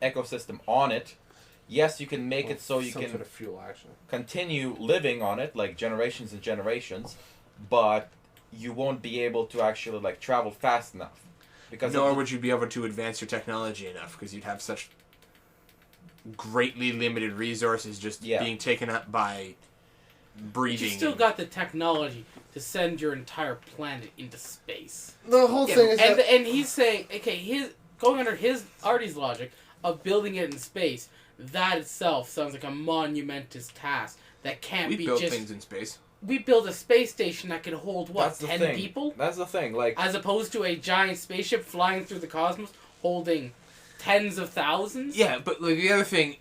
ecosystem on it. Yes, you can make it so you some can sort of fuel action. continue living on it, like generations and generations, but you won't be able to actually like travel fast enough. Because nor would you be able to advance your technology enough because you'd have such greatly limited resources just being taken up by breeding. You still got the technology to send your entire planet into space. The whole thing is that And he's saying, okay, going under Artie's logic of building it in space, that itself sounds like a monumentous task that can't we be built just... things in space. We build a space station that can hold, what, That's the 10 thing. people? That's the thing. Like, As opposed to a giant spaceship flying through the cosmos holding tens of thousands? Yeah, but like the other thing,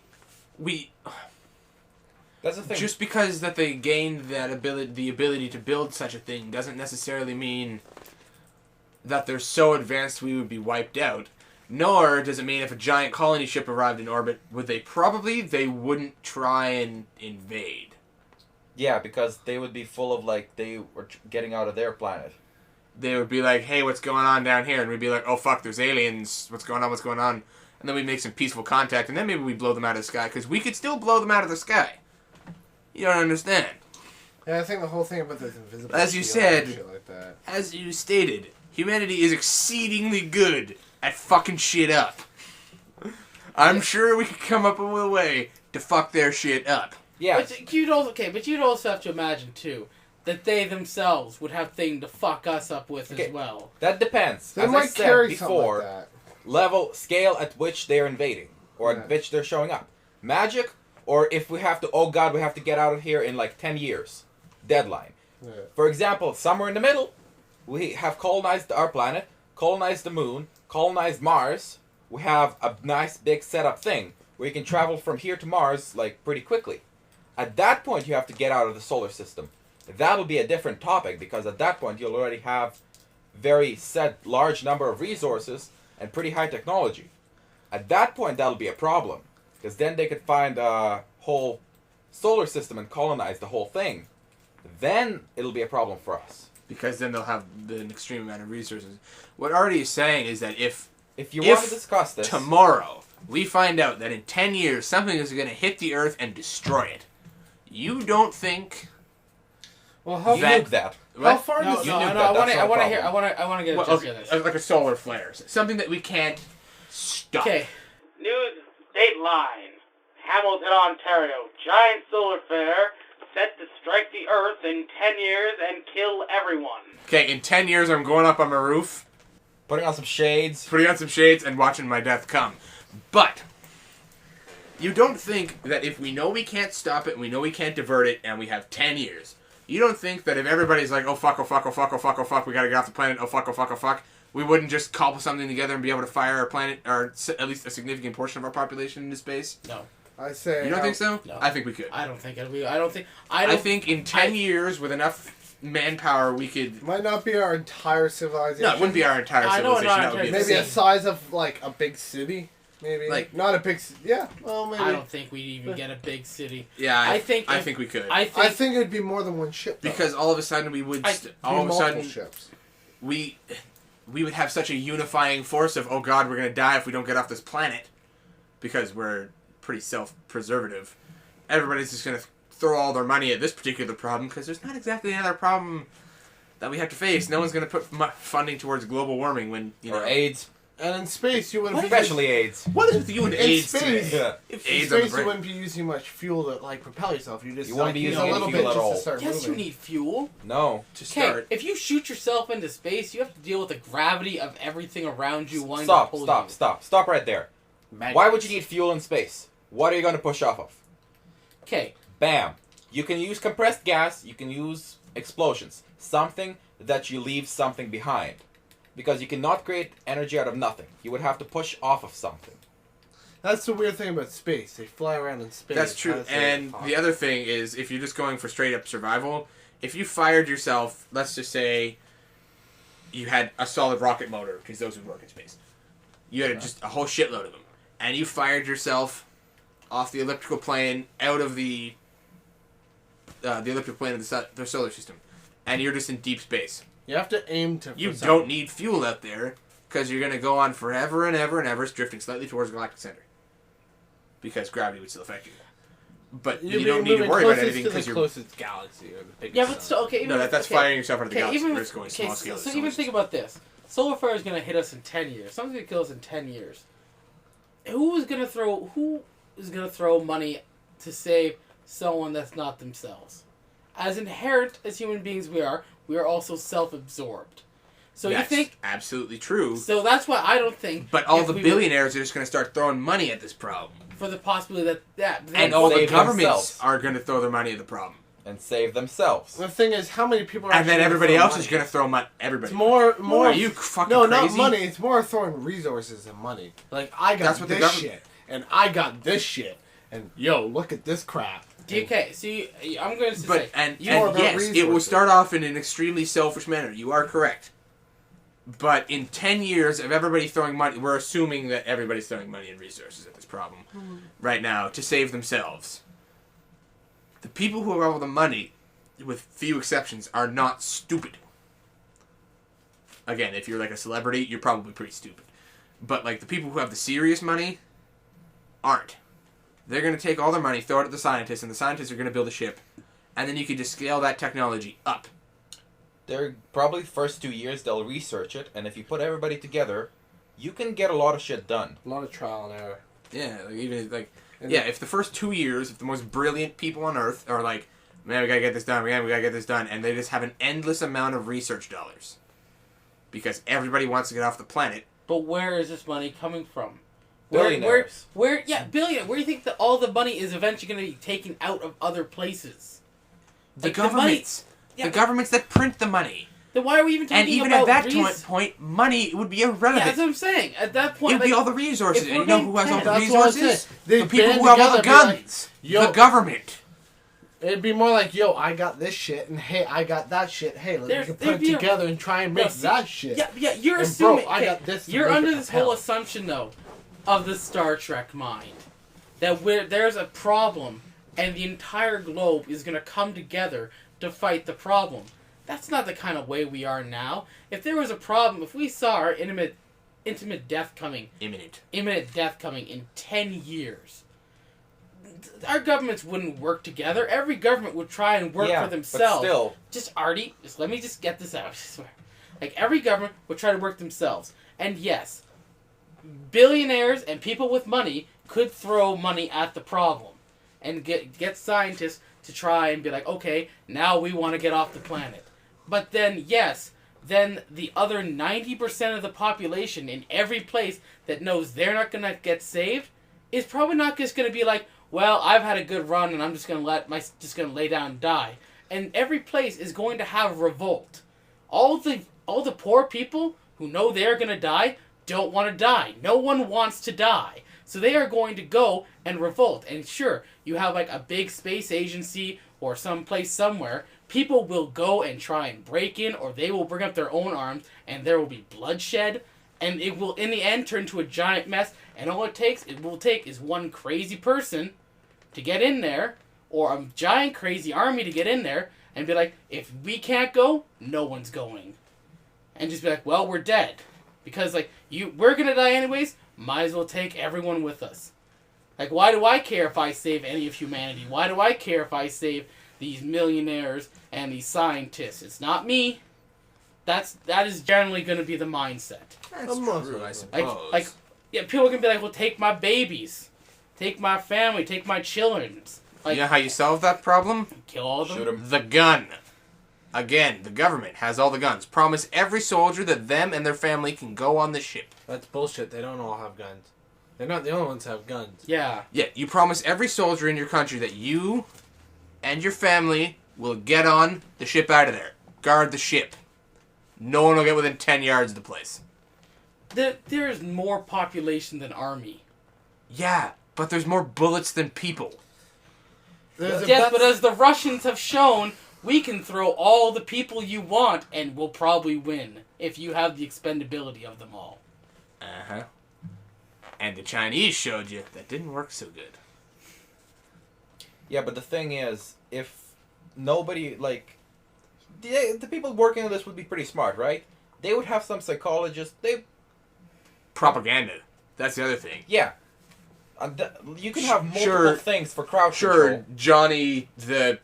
that's the thing. just because that they gained the ability to build such a thing doesn't necessarily mean that they're so advanced we would be wiped out. Nor does it mean if a giant colony ship arrived in orbit, they wouldn't try and invade. Yeah, because they would be full of like they were getting out of their planet. They would be like, hey, what's going on down here? And we'd be like, oh, fuck, there's aliens. What's going on? And then we'd make some peaceful contact, and then maybe we'd blow them out of the sky, because we could still blow them out of the sky. You don't understand. yeah, I think the whole thing about this invisible As you shield said- and shit like that. As you stated, humanity is exceedingly good at fucking shit up. I'm sure we could come up with a way to fuck their shit up. Yeah, But you'd also have to imagine, too, that they themselves would have thing to fuck us up with Okay. as well. that depends. They As I might said carry before, something like that. level scale at which they're invading or Yeah. at which they're showing up. Magic, or if we have to, oh god, we have to get out of here in like 10 years. Deadline. Yeah. For example, somewhere in the middle, we have colonized our planet, colonized the moon, colonized Mars. We have a nice big setup thing where you can travel from here to Mars like pretty quickly. At that point, you have to get out of the solar system. That'll be a different topic because at that point, you'll already have very set large number of resources and pretty high technology. At that point, that'll be a problem because then they could find a whole solar system and colonize the whole thing, then it'll be a problem for us. Because then they'll have an extreme amount of resources. What Arte is saying is that if you want to discuss this tomorrow we find out that in 10 years something is going to hit the Earth and destroy it, you don't think? Well, how that? How far does I want to get a Jessy on this. Like a solar flare, something that we can't stop. Okay. News Dateline. Hamilton, Ontario. Giant solar flare set to strike the Earth in 10 years and kill everyone. Okay, in 10 years I'm going up on my roof, Putting on some shades. and watching my death come. But you don't think that if we know we can't stop it, and we know we can't divert it, and we have 10 years, you don't think that if everybody's like, oh fuck, oh fuck, oh fuck, oh fuck, oh fuck, we gotta get off the planet, oh fuck, oh fuck, oh fuck, we wouldn't just cobble something together and be able to fire our planet, or at least a significant portion of our population into space? No. I say... You don't think so? No. I think we could. I don't think it'll be... I think in 10 years, with enough manpower, we could... Might not be our entire civilization. No, it wouldn't be our entire civilization. That would be maybe the size of, like, a big city. Maybe. Like, not a big... Yeah, well, maybe. I don't think we'd even get a big city. Yeah, I think we could. I think it'd be more than one ship, though. Because all of a sudden we would... all of a sudden... Ships. We would have such a unifying force of, oh god, we're going to die if we don't get off this planet. Because we're pretty self-preservative. Everybody's just going to throw all their money at this particular problem because there's not exactly another problem that we have to face. No one's going to put funding towards global warming when, you know... Or AIDS. And in space, you wouldn't be... Especially AIDS. What is with you and AIDS space, today? Yeah. If AIDS in on the space, you wouldn't be using much fuel to, like, propel yourself. You just... You wouldn't be using a little any bit fuel at just all. to start Yes, moving. you need fuel. No. To Okay, start... if you shoot yourself into space, you have to deal with the gravity of everything around you wanting to pull you. Stop right there. Magnets. Why would you need fuel in space? What are you going to push off of? Okay. Bam. You can use compressed gas, you can use explosions. Something that you leave something behind. Because you cannot create energy out of nothing. You would have to push off of something. That's the weird thing about space. They fly around in space. That's true. And the other thing is, if you're just going for straight up survival, if you fired yourself, let's just say you had a solid rocket motor, because those would work in space. You had just a whole shitload of them. And you fired yourself off the elliptical plane out of the elliptical plane of the solar system. And you're just in deep space. You have to aim to... You don't need fuel out there, because you're going to go on forever and ever and ever, drifting slightly towards the galactic center. Because gravity would still affect you. But you don't need to worry about anything because you're... closest galaxy or the biggest... Yeah, but still, okay... No, that's firing yourself out of the galaxy. Even We're just going small scale. So even think about this. Solar flare is going to hit us in 10 years. Something's going to kill us in 10 years. Who is going to throw money to save someone that's not themselves? As inherent as human beings we are also self-absorbed. So that's you think... absolutely true. So that's why I don't think... But all the billionaires are just going to start throwing money at this problem. For the possibility that and all the governments themselves. Are going to throw their money at the problem. And save themselves. The thing is, how many people are... And then everybody else is going to throw money. Everybody. It's more... Are you fucking no, crazy? Not money. It's more throwing resources than money. Like, I got this shit. And I got this shit. And, yo, look at this crap. Okay, see, I'm going to say... And yes, it will start off in an extremely selfish manner. You are correct. But in 10 years of everybody throwing money... We're assuming that everybody's throwing money and resources at this problem right now to save themselves. The people who have all the money, with few exceptions, are not stupid. Again, if you're like a celebrity, you're probably pretty stupid. But like the people who have the serious money aren't. They're going to take all their money, throw it at the scientists, and the scientists are going to build a ship. And then you can just scale that technology up. They're probably first 2 years they'll research it, and if you put everybody together, you can get a lot of shit done. A lot of trial and error. Yeah, like even like if the first 2 years, if the most brilliant people on Earth are like, man, we gotta get this done, we gotta get this done, and they just have an endless amount of research dollars. Because everybody wants to get off the planet. But where is this money coming from? Billionaires. Billion. Where do you think that all the money is eventually going to be taken out of other places? The Like, governments. The governments that print the money. Then why are we even talking about... And even at that point, money would be irrelevant. Yeah, that's what I'm saying. At that point... It would be all the resources. And you know who has all the That's what I'm saying. resources? They The people band who have all the together, be guns. like, The government. It'd be more like, yo, I got this shit, and hey, I got that shit. Hey, we can put it together and try and make that shit. Yeah, you're And assuming... bro, I got this to you're make under it this propel. whole assumption, though, of the Star Trek mind. That there's a problem and the entire globe is going to come together to fight the problem. That's not the kind of way we are now. If there was a problem, if we saw our imminent death coming... Imminent death coming in 10 years... Our governments wouldn't work together. Every government would try and work for themselves. But still. Just, Artie, let me just get this out. I swear. Like, every government would try to work themselves. And yes, billionaires and people with money could throw money at the problem. And get scientists to try and be like, okay, now we want to get off the planet. But then, yes, then the other 90% of the population in every place that knows they're not going to get saved is probably not just going to be like, well, I've had a good run and I'm just going to lay down and die. And every place is going to have revolt. All the poor people who know they're going to die don't want to die. No one wants to die. So they are going to go and revolt. And sure, you have like a big space agency or some place somewhere. People will go and try and break in, or they will bring up their own arms, and there will be bloodshed. And it will, in the end, turn into a giant mess. And all it will take is one crazy person to get in there, or a giant crazy army to get in there, and be like, if we can't go, no one's going. And just be like, well, we're dead. Because, like, we're gonna die anyways, might as well take everyone with us. Like, why do I care if I save any of humanity? Why do I care if I save these millionaires and these scientists? It's not me. That is generally gonna be the mindset. That's true, I suppose. Like, yeah, people can be like, well, take my babies. Take my family, take my children. Like, you know how you solve that problem? Kill all of them? Shoot 'em. The gun. Again, the government has all the guns. Promise every soldier that them and their family can go on the ship. That's bullshit. They don't all have guns. They're not the only ones who have guns. Yeah. Yeah, you promise every soldier in your country that you and your family will get on the ship out of there. Guard the ship. No one will get within 10 yards of the place. There is more population than army. Yeah, but there's more bullets than people. Yes, but as the Russians have shown, we can throw all the people you want and we'll probably win if you have the expendability of them all. Uh-huh. And the Chinese showed you that didn't work so good. Yeah, but the thing is, if nobody, like... The people working on this would be pretty smart, right? They would have some psychologists. Propaganda. That's the other thing. Yeah. You can have multiple things for crowd control. Sure, Johnny, the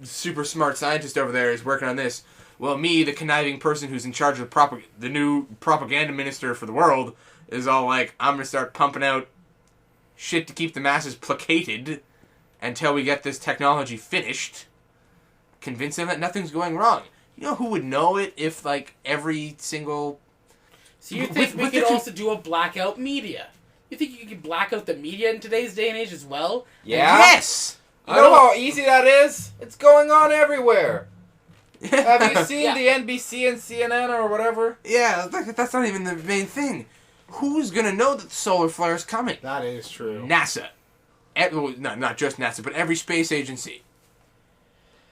super smart scientist over there, is working on this. Well, me, the conniving person who's in charge of the new propaganda minister for the world, is all like, I'm going to start pumping out shit to keep the masses placated until we get this technology finished. Convince them that nothing's going wrong. You know who would know it if, like, every single... So you think we could also do a blackout media? You think you could black out the media in today's day and age as well? Yeah. Yes! You know how easy that is? It's going on everywhere. Have you seen the NBC and CNN or whatever? Yeah, that's not even the main thing. Who's gonna know that the solar flare is coming? That is true. NASA. Not just NASA, but every space agency.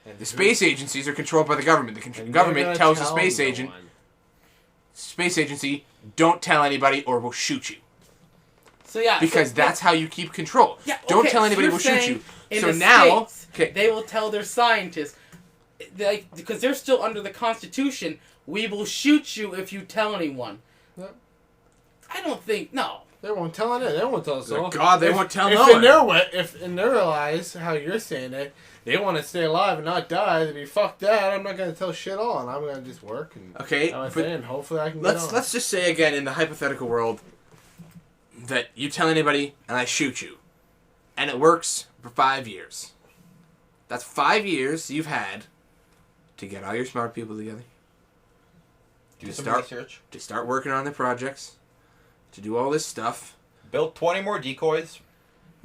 And the space agencies are controlled by the government. The government tells the space agency, don't tell anybody or we'll shoot you. So yeah, because that's how you keep control. Yeah, don't tell anybody, we'll shoot you. So now, they will tell their scientists, because they're still under the Constitution, we will shoot you if you tell anyone. Yep. I don't think, no. They won't tell anyone. They won't tell us all. God, they won't tell no one. If in their eyes, how you're saying it, they want to stay alive and not die, they'd be, fuck that, I'm not going to tell shit all, and I'm going to just work and and hopefully I can get on. Let's just say again, in the hypothetical world, that you tell anybody and I shoot you. And it works for 5 years. That's 5 years you've had to get all your smart people together. Do some research. To start working on their projects. To do all this stuff. Build 20 more decoys.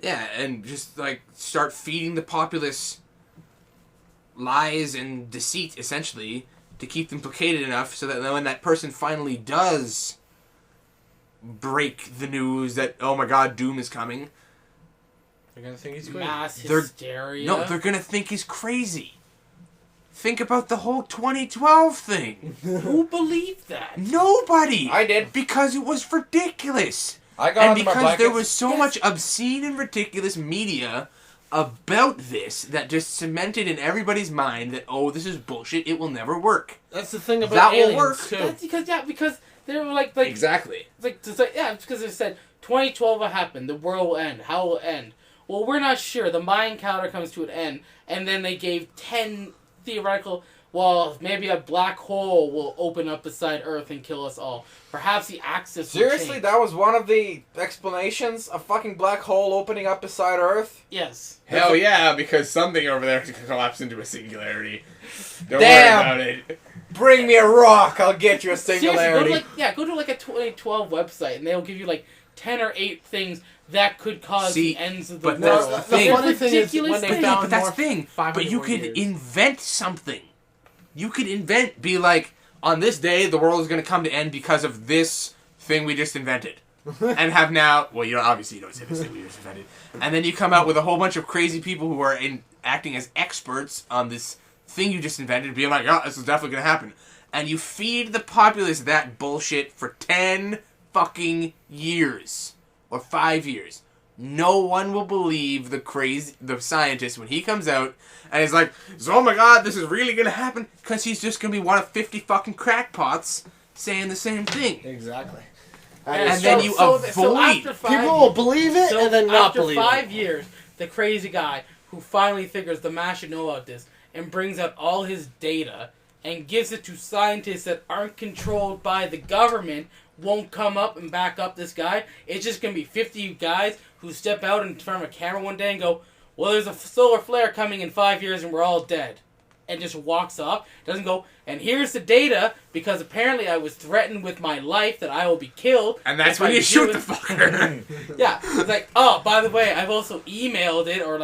Yeah, and just, like, start feeding the populace lies and deceit, essentially, to keep them placated enough so that when that person finally does break the news that, oh my god, doom is coming, they're going to think he's crazy. Mass hysteria. No, they're going to think he's crazy. Think about the whole 2012 thing. Who believed that? Nobody. I did. Because it was ridiculous. I got and because there was so much obscene and ridiculous media about this that just cemented in everybody's mind that, oh, this is bullshit, it will never work. That's the thing about That will aliens, work. too. That's because they were like Exactly. it's because they said 2012 will happen, the world will end. How will it end? Well, we're not sure. The Mayan calendar comes to an end, and then they gave 10 theoretical. Well, maybe a black hole will open up beside Earth and kill us all. Perhaps the axis will Seriously, change. that was one of the explanations? A fucking black hole opening up beside Earth? Yes. Hell yeah, because something over there could collapse into a singularity. Don't Damn. worry about it. Bring me a rock, I'll get you a Seriously, singularity. go to a 2012 website, and they'll give you 10 or 8 things that could cause the ends of the but world. that's the thing. funny thing is when they things. found But that's more the thing. 500 But you more could years. invent something. You could be like, on this day, the world is going to come to end because of this thing we just invented. And have now, well, obviously you don't say this thing we just invented. And then you come out with a whole bunch of crazy people who are acting as experts on this thing you just invented, being like, oh, this is definitely going to happen. And you feed the populace that bullshit for 10 fucking years. Or 5 years. No one will believe the scientist when he comes out and he's like, oh my god, this is really gonna happen, because he's just gonna be one of 50 fucking crackpots saying the same thing. Exactly. And then you avoid. People will believe it and then not believe it. After 5 years, the crazy guy who finally figures the mass should know about this and brings out all his data and gives it to scientists that aren't controlled by the government won't come up and back up this guy. It's just going to be 50 guys who step out in front of a camera one day and go, well, there's a solar flare coming in 5 years and we're all dead. And just walks off. Doesn't go, and here's the data, because apparently I was threatened with my life that I will be killed. And that's if when I you shoot do the it." fucker. Yeah. It's like, oh, by the way, I've also emailed it, or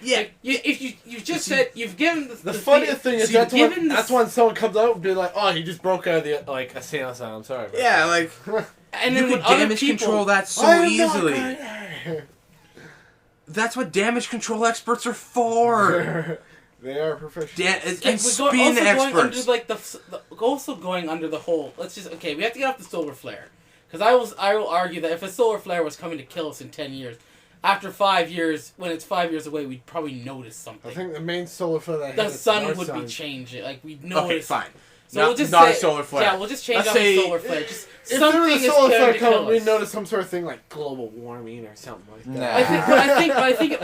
Yeah. if you just said, you've given The funniest thing is so you've given that's when someone comes out and be like, oh, he just broke out of the, a seance. I'm sorry. About Yeah, that. like, and you then could when other damage people, control that so I am not easily. going- That's what damage control experts are for. They are professionals. Yeah, And spin experts. Also going under the whole. Let's just we have to get off the solar flare, because I will argue that if a solar flare was coming to kill us in 10 years, after 5 years, when it's 5 years away, we'd probably notice something. I think the main solar flare that The hit us sun our would sun. be changing. We'd notice. Okay, fine. So Not- we'll just not say, a solar flare. Yeah, we'll just change Let's out the say- solar flare. Just If there something was a is solar going flare to coming, kill we'd us. notice some sort of thing like global warming or something like that. Nah. I think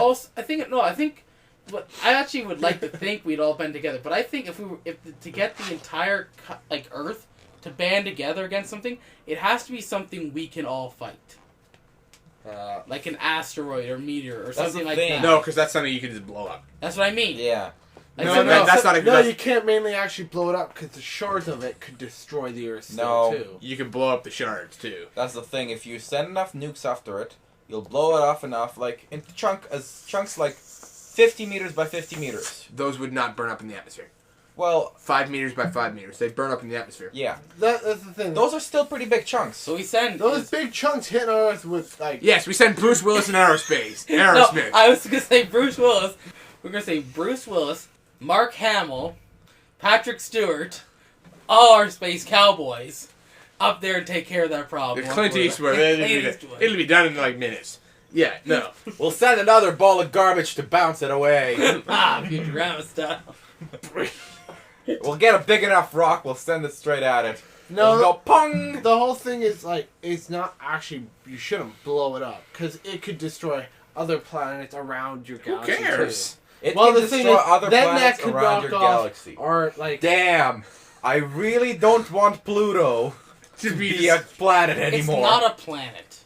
what I actually would like to think we'd all band together, but I think if to get the entire Earth to band together against something, it has to be something we can all fight, like an asteroid or meteor or something the like thing. that. No, because that's something you can just blow up. That's what I mean. Yeah. Like, No, so that's not a No, that's- you can't mainly actually blow it up because the shards of it could destroy the Earth still, No. too. You can blow up the shards, too. That's the thing. If you send enough nukes after it, you'll blow it off enough, into chunks like 50 meters by 50 meters. Those would not burn up in the atmosphere. Well, 5 meters by 5 meters. They burn up in the atmosphere. yeah. That's the thing. Those are still pretty big chunks. So we send Those big chunks hitting Earth with, Yes, we send Bruce Willis in aerospace. No, Aerosmith. I was gonna say Bruce Willis. We're gonna say Bruce Willis, Mark Hamill, Patrick Stewart, all our space cowboys up there to take care of that problem. There's Clint Eastwood. Clint It'll Eastwood. be done in like minutes. Yeah, no. We'll send another ball of garbage to bounce it away. Futurama style. We'll get a big enough rock, we'll send it straight at it. No, It'll go pong! the whole thing is, it's not actually, you shouldn't blow it up because it could destroy other planets around your Who galaxy, cares? It Well, can the thing destroy is, other then planets that could around knock your off galaxy. Or, Damn! I really don't want Pluto to be a planet It's anymore. not a planet.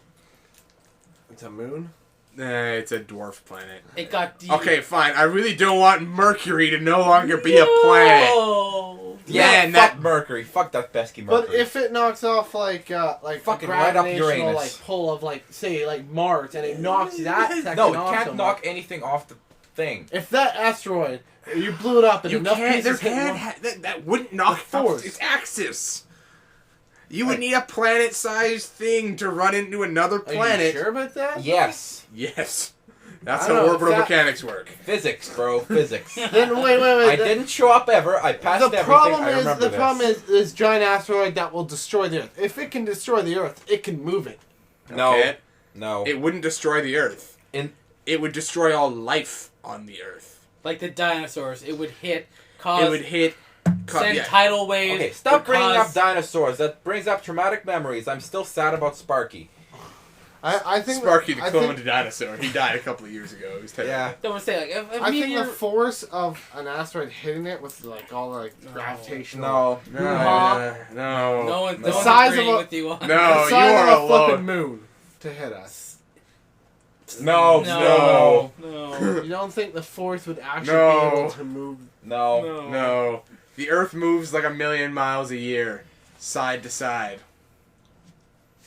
it's a moon? It's a dwarf planet. It got deep. Okay, fine. I really don't want Mercury to no longer be a planet. No. Yeah, Man, fuck that- Mercury. Fuck that pesky Mercury. But if it knocks off, Fucking a right up gravitational, Uranus. pull of, say, Mars, and it knocks that section no, it off can't so knock much. anything off the thing. If that asteroid, you blew it up and You enough can't. There pieces hit can't. one- That wouldn't knock The force. off its axis. You would need a planet-sized thing to run into another Are you planet. sure about that? Yes. Yes. That's I how don't know, orbital if that- mechanics work. Physics, bro. Physics. Then wait. I didn't show up ever. I passed The everything. problem I is remember this. is this giant asteroid that will destroy the Earth. If it can destroy the Earth, it can move it. No. Okay? No. It wouldn't destroy the Earth. In it would destroy all life on the Earth. Like the dinosaurs, it would hit, send tidal waves. Okay, stop bringing up dinosaurs. That brings up traumatic memories. I'm still sad about Sparky. I think Sparky the cloned dinosaur. He died a couple of years ago. It was terrible. Yeah. Don't want to say like. I think the force of an asteroid hitting it with like all like gravitational. No. No one's the size of with you on. No, the size you are of a alone. fucking moon to hit us. No. You don't think the force would actually be able to move? No. The Earth moves like 1,000,000 miles a year, side to side.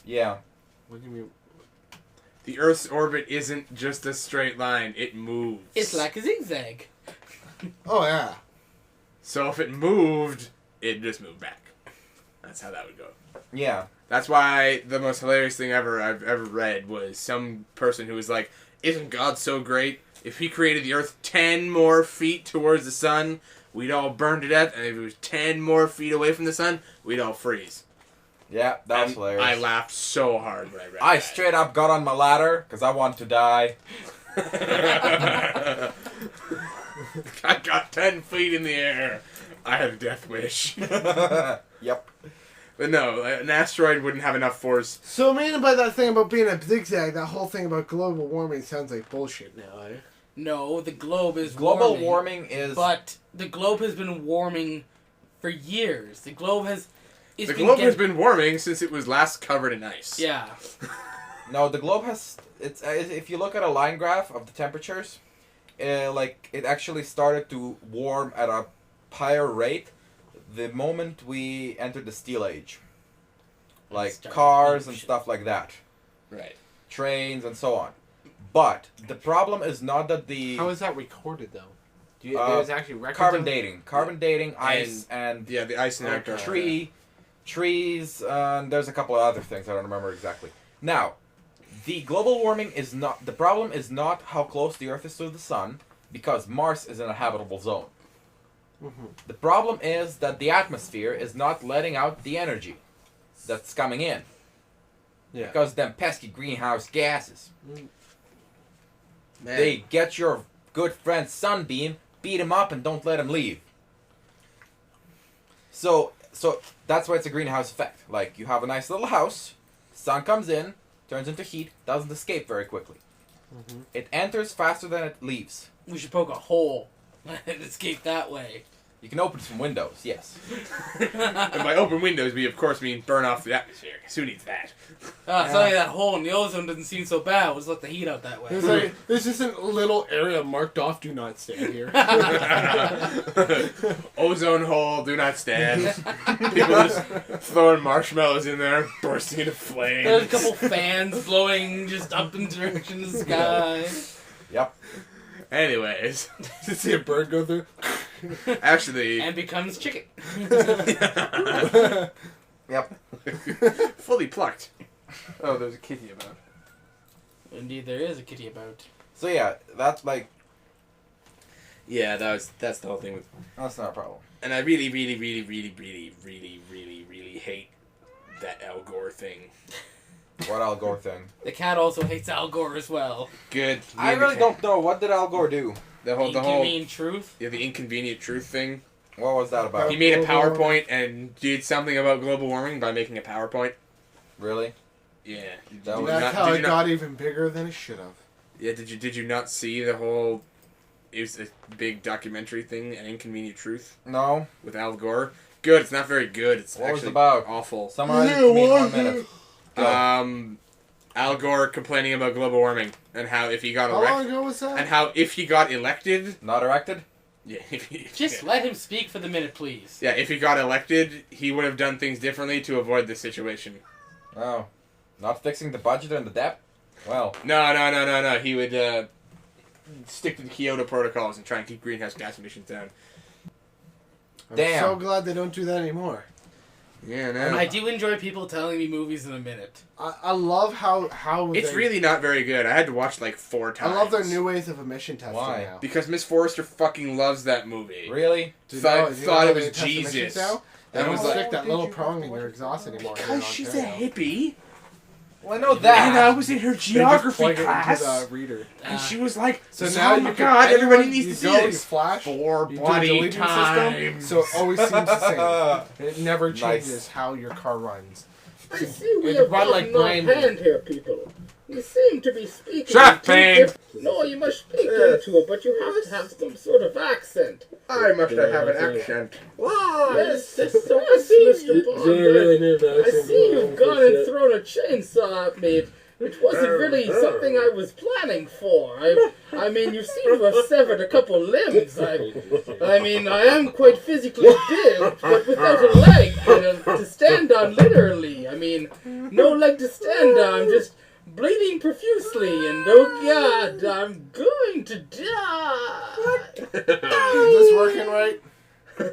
Yeah. What do you mean? The Earth's orbit isn't just a straight line, it moves. It's like a zigzag. Oh, yeah. So if it moved, it'd just move back. That's how that would go. Yeah. That's why the most hilarious thing I've ever read was some person who was like, isn't God so great? If he created the Earth 10 more feet towards the sun, we'd all burn to death, and if it was 10 more feet away from the sun, we'd all freeze. Yeah, that was hilarious. I laughed so hard when I read I that. straight up got on my ladder because I wanted to die. I got 10 feet in the air. I had a death wish. Yep. But no, an asteroid wouldn't have enough force. So, meaning by that thing about being a zigzag, that whole thing about global warming sounds like bullshit now, eh? No, the globe is Global warming is... But the globe has been warming for years. The globe has... The globe has been warming since it was last covered in ice. Yeah. No, the globe has... It's if you look at a line graph of the temperatures, it actually started to warm at a higher rate the moment we entered the Steel Age. Like cars and stuff like that. Right. Trains and so on. But the problem is not that the... How is that recorded, though? There's actually records Carbon dating, ice, and... Yeah, the ice and trees, and there's a couple of other things I don't remember exactly. Now, the global warming is not... The problem is not how close the Earth is to the Sun, because Mars is in a habitable zone. Mm-hmm. The problem is that the atmosphere is not letting out the energy that's coming in. Yeah. Because of them pesky greenhouse gases. Man. They get your good friend Sunbeam, beat him up, and don't let him leave. So that's why it's a greenhouse effect. Like, you have a nice little house, sun comes in, turns into heat, doesn't escape very quickly. Mm-hmm. It enters faster than it leaves. We should poke a hole and escape that way. You can open some windows, yes. And by open windows, we of course mean burn off the atmosphere. Because who needs that? Suddenly that hole in the ozone doesn't seem so bad. We'll just let the heat out that way. There's just a little area marked off, do not stand here. Ozone hole, do not stand. People just throwing marshmallows in there, bursting into flames. There's a couple fans blowing just up in the direction of the sky. Yep. Anyways. To see a bird go through. Actually. And becomes chicken. Yep. Fully plucked. Oh, there's a kitty about. Indeed, there is a kitty about. So yeah, that's like... Yeah, that's the whole thing with... That's not a problem. And I really hate that Al Gore thing. What Al Gore thing? The cat also hates Al Gore as well. Good. I really don't know. What did Al Gore do? The whole Inconvenient truth? Yeah, the inconvenient truth thing. What was that about? He made a PowerPoint and did something about global warming by making a PowerPoint. Really? Yeah. That's how it got even bigger than it should have. Yeah, did you not see the whole... It was a big documentary thing, An Inconvenient Truth? No. With Al Gore? Good, it's not very good. It's what actually was it about? Awful. Summarize it to me in 1 minute. Al Gore complaining about global warming and how if he got elected... How long ago was that? And how if he got elected... Not erected? Yeah. Just let him speak for the minute, please. Yeah, if he got elected, he would have done things differently to avoid this situation. Oh. Not fixing the budget and the debt? Well. No. He would stick to the Kyoto protocols and try and keep greenhouse gas emissions down. I'm Damn. so glad they don't do that anymore. Yeah, no. I do enjoy people telling me movies in a minute. I love how it's really not very good. I had to watch like 4 times. I love their new ways of emission testing. Why? Now. Because Miss Forrester fucking loves that movie. Really? Thought it was Jesus. They That don't was stick like, that little prong in your exhaust anymore. because she's a hippie. Well, I know And I that. was in her They just geography plug it into class, the reader. and she was like, So "Oh now my you God, can, everybody anyone needs you to see go, this." You flash 4 you do a bloody deleting system, times. so it always seems the same. It never changes Nice. how your car runs. I see we It have run like gotten off brand hand here, people. You seem to be speaking. Shut up, in two Bane. No, you must speak into it, but you have to have some sort of accent. I must have an accent. Yes, Mr. Bond. I see you've gone and thrown a chainsaw at me, which wasn't really something I was planning for. I mean, you seem to have severed a couple limbs. I mean, I am quite physically built, but without a leg to stand on, literally. I mean, no leg to stand on, just bleeding profusely, and oh God, I'm going to die. Is this working right?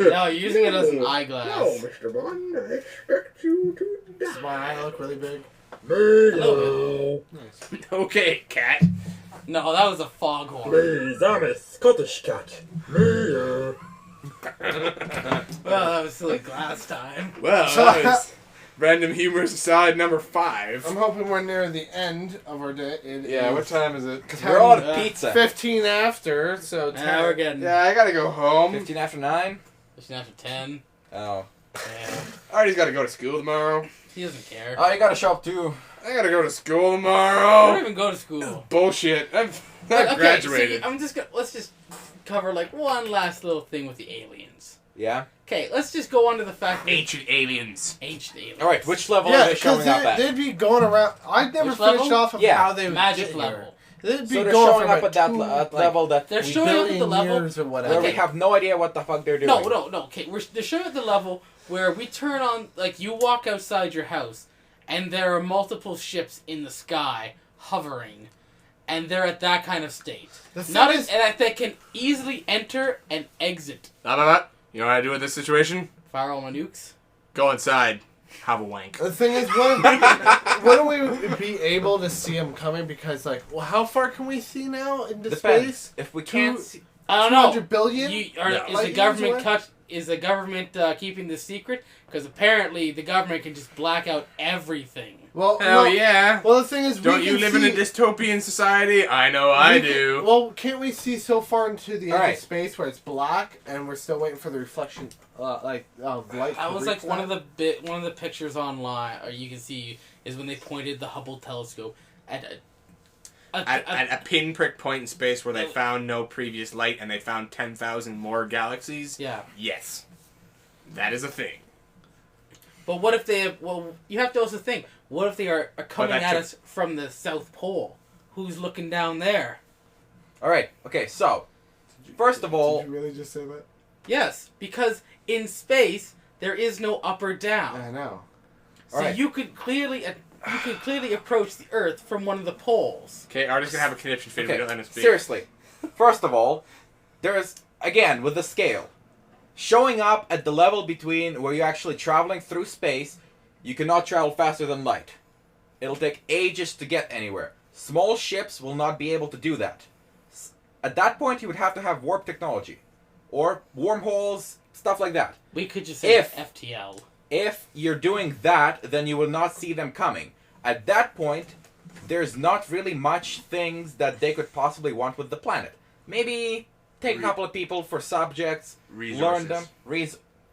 No, you're using it as an eyeglass. Mr. Bond, I expect you to die. Does my eye look really big? No. Nice. Okay, cat. No, that was a foghorn. Please, I'm a Scottish cat. Well, that was silly glass time. Well, that was random humors aside number 5. I'm hoping we're near the end of our day. Yeah, what time is it? We're all Uh, at pizza. 15 after, so 10. Now we're getting Yeah, I gotta go home. 15 after 9? pushing after 10. Oh. Yeah. Artie's gotta go to school tomorrow. He doesn't care. Oh, you gotta show up too. I gotta go to school I tomorrow. don't even go to school. Bullshit. I've Okay, graduated. so I'm just gonna let's just cover like one last little thing with the aliens. Yeah? Okay, let's just go on to the fact that Ancient aliens. ancient aliens. Alright, which level Yeah, are they because showing up at? they'd be going around. I'd never Which finished level? off of Yeah, how they would magic get level. here. They'd be So they're going showing from up a at that two, level that They're we, showing up at the billion level years or whatever. where we Okay. have no idea what the fuck they're doing. No. Okay, they're showing at the level where we turn on, like, you walk outside your house, and there are multiple ships in the sky hovering, and they're at that kind of state. The thing Not is- and they can easily enter and exit. You know what I do with this situation? Fire all my nukes. Go inside. Have a wank. The thing is, wouldn't we be able to see them coming? Because, like, well, how far can we see now into Depends. space? If we can't Two- see... I don't know. 200 billion? Is Light the years government away? Is the government keeping this secret? Because apparently the government can just black out everything. Well, Hell no. yeah. Well, the thing is, Don't we you can live see, in a dystopian society? I know I we can- do. Well, can't we see so far into the edge Alright. of space where it's black and we're still waiting for the reflection, of light? That was to like reach one that? of the pictures online, or you can see, is when they pointed the Hubble telescope at At a pinprick point in space where they found no previous light and they found 10,000 more galaxies? yeah. Yes. That is a thing. But what if they? Well, you have to also think. What if they are coming that's at a- us from the South Pole? Who's looking down there? Alright, okay, so... First of all... Did you really just say that? Yes, because in space there is no up or down. I know. So Alright. you could clearly approach the Earth from one of the poles. Okay, Artie's gonna have a conniption fit if we don't let him speak. seriously. First of all, there's, again, with the scale. Showing up at the level between where you're actually traveling through space, you cannot travel faster than light. It'll take ages to get anywhere. Small ships will not be able to do that. At that point, you would have to have warp technology. Or wormholes, stuff like that. We could just say If- FTL. If you're doing that, then you will not see them coming. At that point, there's not really much things that they could possibly want with the planet. Maybe take a couple of people for subjects, learn them.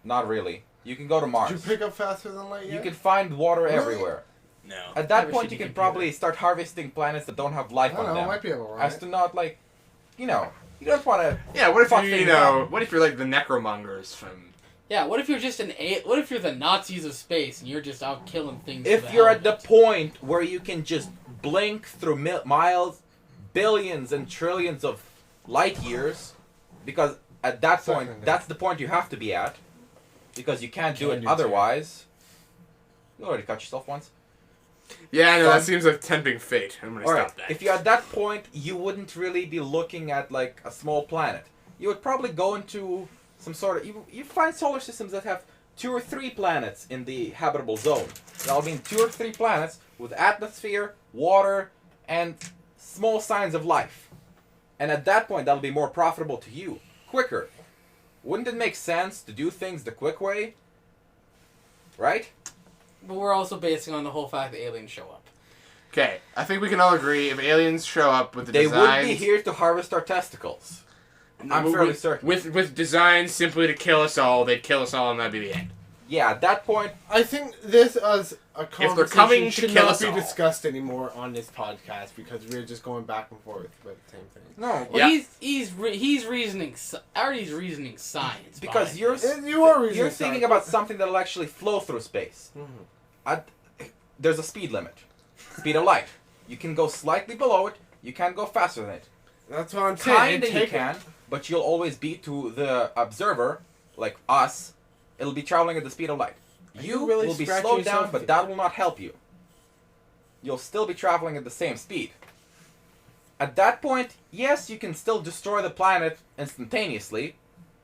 Not really. You can go to Mars. Did you pick up faster than light yet? You can find water Really? everywhere. No. At that Have a point, shitty you can computer. probably start harvesting planets that don't have life I don't on know, them. might be able to As to not, like, you don't want to... Yeah, what if Fuck you things know, up. what if you're like the necromongers from... Yeah, what if you're just what if you're the Nazis of space and you're just out killing things? If for you're hell at the of it? point where you can just blink through miles, billions and trillions of light years, because at that point, Second. that's the point you have to be at, because you can't do Can't it do otherwise. You already cut yourself once. Yeah, I know, Fun. that seems like tempting fate. I'm gonna Alright, stop that. if you're at that point, you wouldn't really be looking at, like, a small planet. You would probably go into some sort of... You find solar systems that have 2 or 3 planets in the habitable zone. That'll mean 2 or 3 planets with atmosphere, water, and small signs of life. And at that point, that'll be more profitable to you. Quicker. Wouldn't it make sense to do things the quick way? Right? But we're also basing on the whole fact that aliens show up. Okay, I think we can all agree if aliens show up with the They designs... would be here to harvest our testicles. I'm fairly certain. With designs simply to kill us all, they'd kill us all and that'd be the end. Yeah, at that point... I think this as a conversation they're coming should to kill not us be all. discussed anymore on this podcast because we're just going back and forth about the same thing. No, Well, Yeah. he's reasoning. Artie's reasoning science. because behind you're it. You are reasoning you're thinking science. about something that'll actually flow through space. Mhm. There's a speed limit. Speed of light. You can go slightly below it. You can't go faster than it. That's what I'm saying. Kinda you can, but you'll always be to the observer, like us, it'll be traveling at the speed of light. You really will be scratching slowed yourself down, but that will not help you. You'll still be traveling at the same speed. At that point, yes, you can still destroy the planet instantaneously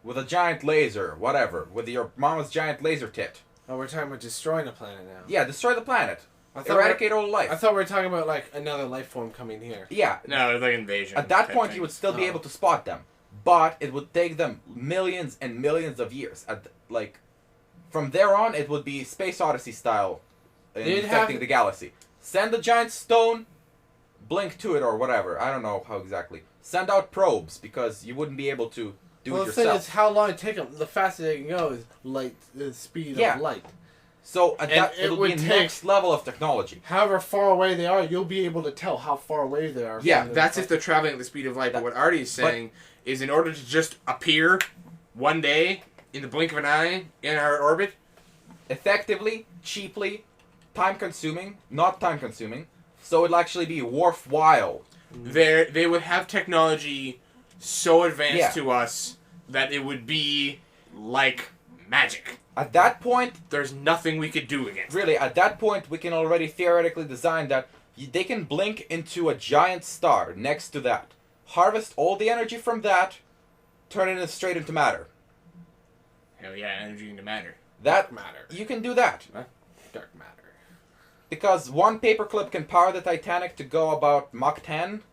with a giant laser, whatever, with your mama's giant laser tit. Oh, we're talking about destroying a planet now. Yeah, destroy the planet. I thought Eradicate all life. I thought we were talking about like another life form coming here. Yeah, No, it's like invasion. at that type point thing. you would still be Oh. able to spot them, but it would take them millions and millions of years. From there on, it would be Space Odyssey style, They'd infecting have- the galaxy. Send a giant stone, blink to it or whatever. I don't know how exactly. Send out probes because you wouldn't be able to do Well, it the thing yourself. is, how long it take them? The faster they can go is light, the speed Yeah. of light. So And that, it it'll would be take- next level of technology. However far away they are, you'll be able to tell how far away they are. Yeah, from the- That's if they're traveling at the speed of light. But what Artie is saying is in order to just appear one day in the blink of an eye in our orbit, Effectively, cheaply, time-consuming, not time-consuming, so it'll actually be worthwhile. they would have technology so advanced Yeah. to us that it would be like magic. At that point, There's nothing we could do against. really, at that point, we can already theoretically design that they can blink into a giant star next to that, harvest all the energy from that, turn it straight into matter. Hell yeah, energy into matter. That matter. you can do that Dark matter. because one paperclip can power the Titanic to go about Mach 10,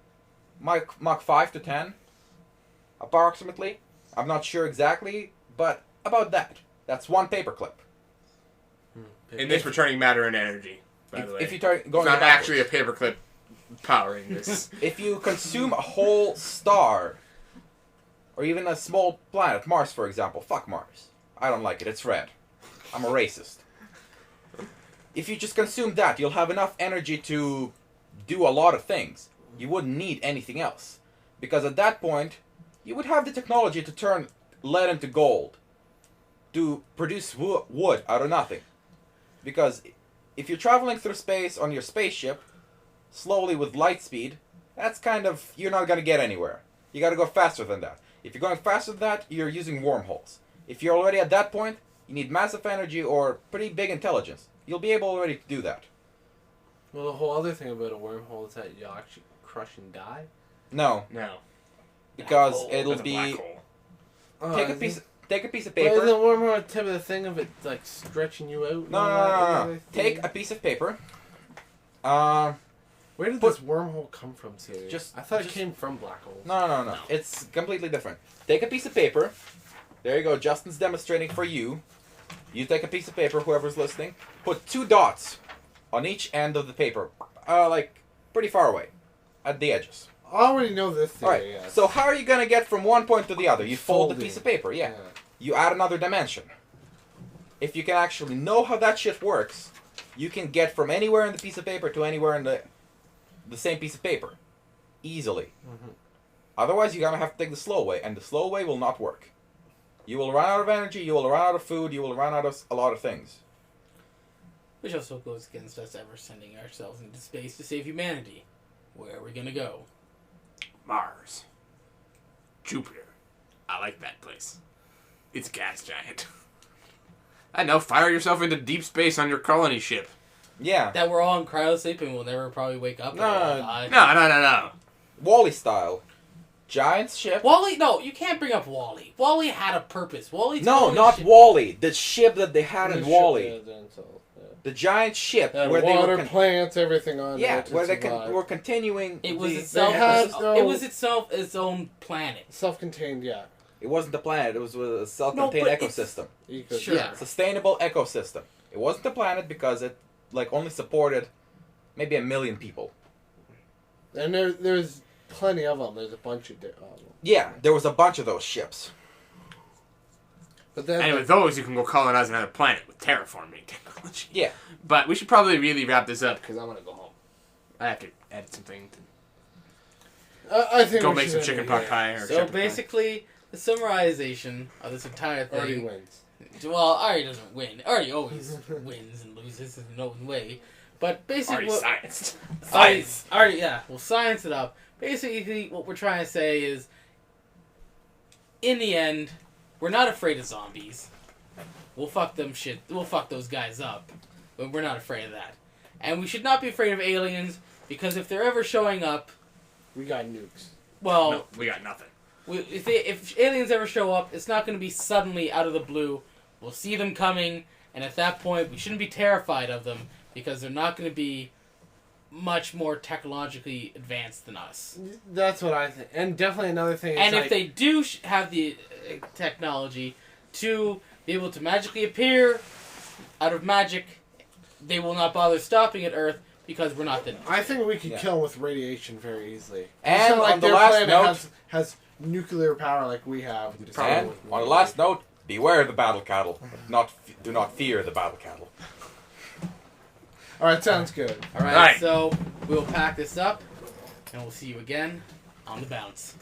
Mach 5 to 10, approximately. I'm not sure exactly, but about that. That's one paperclip. In this, we're turning matter into energy, by the way. If you turn It's going not backwards. actually a paperclip powering this. If you consume a whole star, or even a small planet, Mars for example, fuck Mars. I don't like it, it's red. I'm a racist. If you just consume that, you'll have enough energy to do a lot of things. You wouldn't need anything else. Because at that point, you would have the technology to turn lead into gold. To produce wood out of nothing. Because if you're traveling through space on your spaceship, slowly with light speed, that's kind of, you're not going to get anywhere. You got to go faster than that. If you're going faster than that, you're using wormholes. If you're already at that point, you need massive energy or pretty big intelligence. You'll be able already to do that. Well, the whole other thing about a wormhole is that you'll actually crush and die. No, No. because hole. it'll That's a black be hole. Oh, take a is piece it- take a piece of But paper. isn't the wormhole a tip of the thing of it like stretching you out? and No, all no, that no, no, other no. thing? Take a piece of paper. Where did put- this wormhole come from, Siri? Just- I thought just- it came from black holes. No. No. It's completely different. Take a piece of paper. There you go. Justin's demonstrating for you. You take a piece of paper, whoever's listening. Put 2 dots on each end of the paper. Like, pretty far away. At the edges. I already know this theory. Alright, Yes. so how are you going to get from one point to the other? You fold the Folding. piece of paper, yeah. You add another dimension. If you can actually know how that shit works, you can get from anywhere in the piece of paper to anywhere in the same piece of paper. Easily. Mhm. Otherwise, you're going to have to take the slow way, and the slow way will not work. You will run out of energy, you will run out of food, you will run out of a lot of things. Which also goes against us ever sending ourselves into space to save humanity. Where are we gonna go? Mars. Jupiter. I like that place. It's a gas giant. I know, fire yourself into deep space on your colony ship. Yeah. That we're all in cryosleep and we'll never probably wake up. and No. we'll all die. No. Wall-E style. Giant ship. Wally, no, you can't bring up Wally. Wally had a purpose. Wally. No, not Wall-E. The ship that they had in Wall-E. The giant ship And where they water, were plants, everything on yeah, there to where they survive. were continuing. It was the- itself. had It was itself its own planet. Self-contained, yeah. It wasn't a planet. It was a self-contained No, but it's- ecosystem. Sure. Sustainable ecosystem. It wasn't a planet because it only supported maybe 1 million people. And there's plenty of them. There's a bunch of them. Yeah, there was a bunch of those ships. But then, And with those, you can go colonize another planet with terraforming technology. Yeah. But we should probably really wrap this up because I want to go home. I have to edit something. I think Go we make should some end chicken it pot here. pie. Or So shepherd pie. basically, the summarization of this entire Artie thing. wins. Well, Artie doesn't win. Artie always wins and loses in no way. But basically, Already scienced. Science. Alright, yeah, we'll science it up. Basically, what we're trying to say is, in the end, we're not afraid of zombies. We'll fuck those guys up. But we're not afraid of that. And we should not be afraid of aliens, because if they're ever showing up, We got nukes. well, No, we got nothing. if aliens ever show up, it's not going to be suddenly out of the blue. We'll see them coming, and at that point, we shouldn't be terrified of them, because they're not going to be much more technologically advanced than us. That's what I think. And definitely another thing is And like, if they do have the technology to be able to magically appear out of magic, they will not bother stopping at Earth because we're not the. I think we could Yeah. kill them with radiation very easily. And It's not like on the their last planet note- has nuclear power like we have. Just And with on the radiation. last note, beware the battle cattle. Do not fear the battle cattle. All right, sounds good. All right, Right. so we'll pack this up, and we'll see you again on the bounce.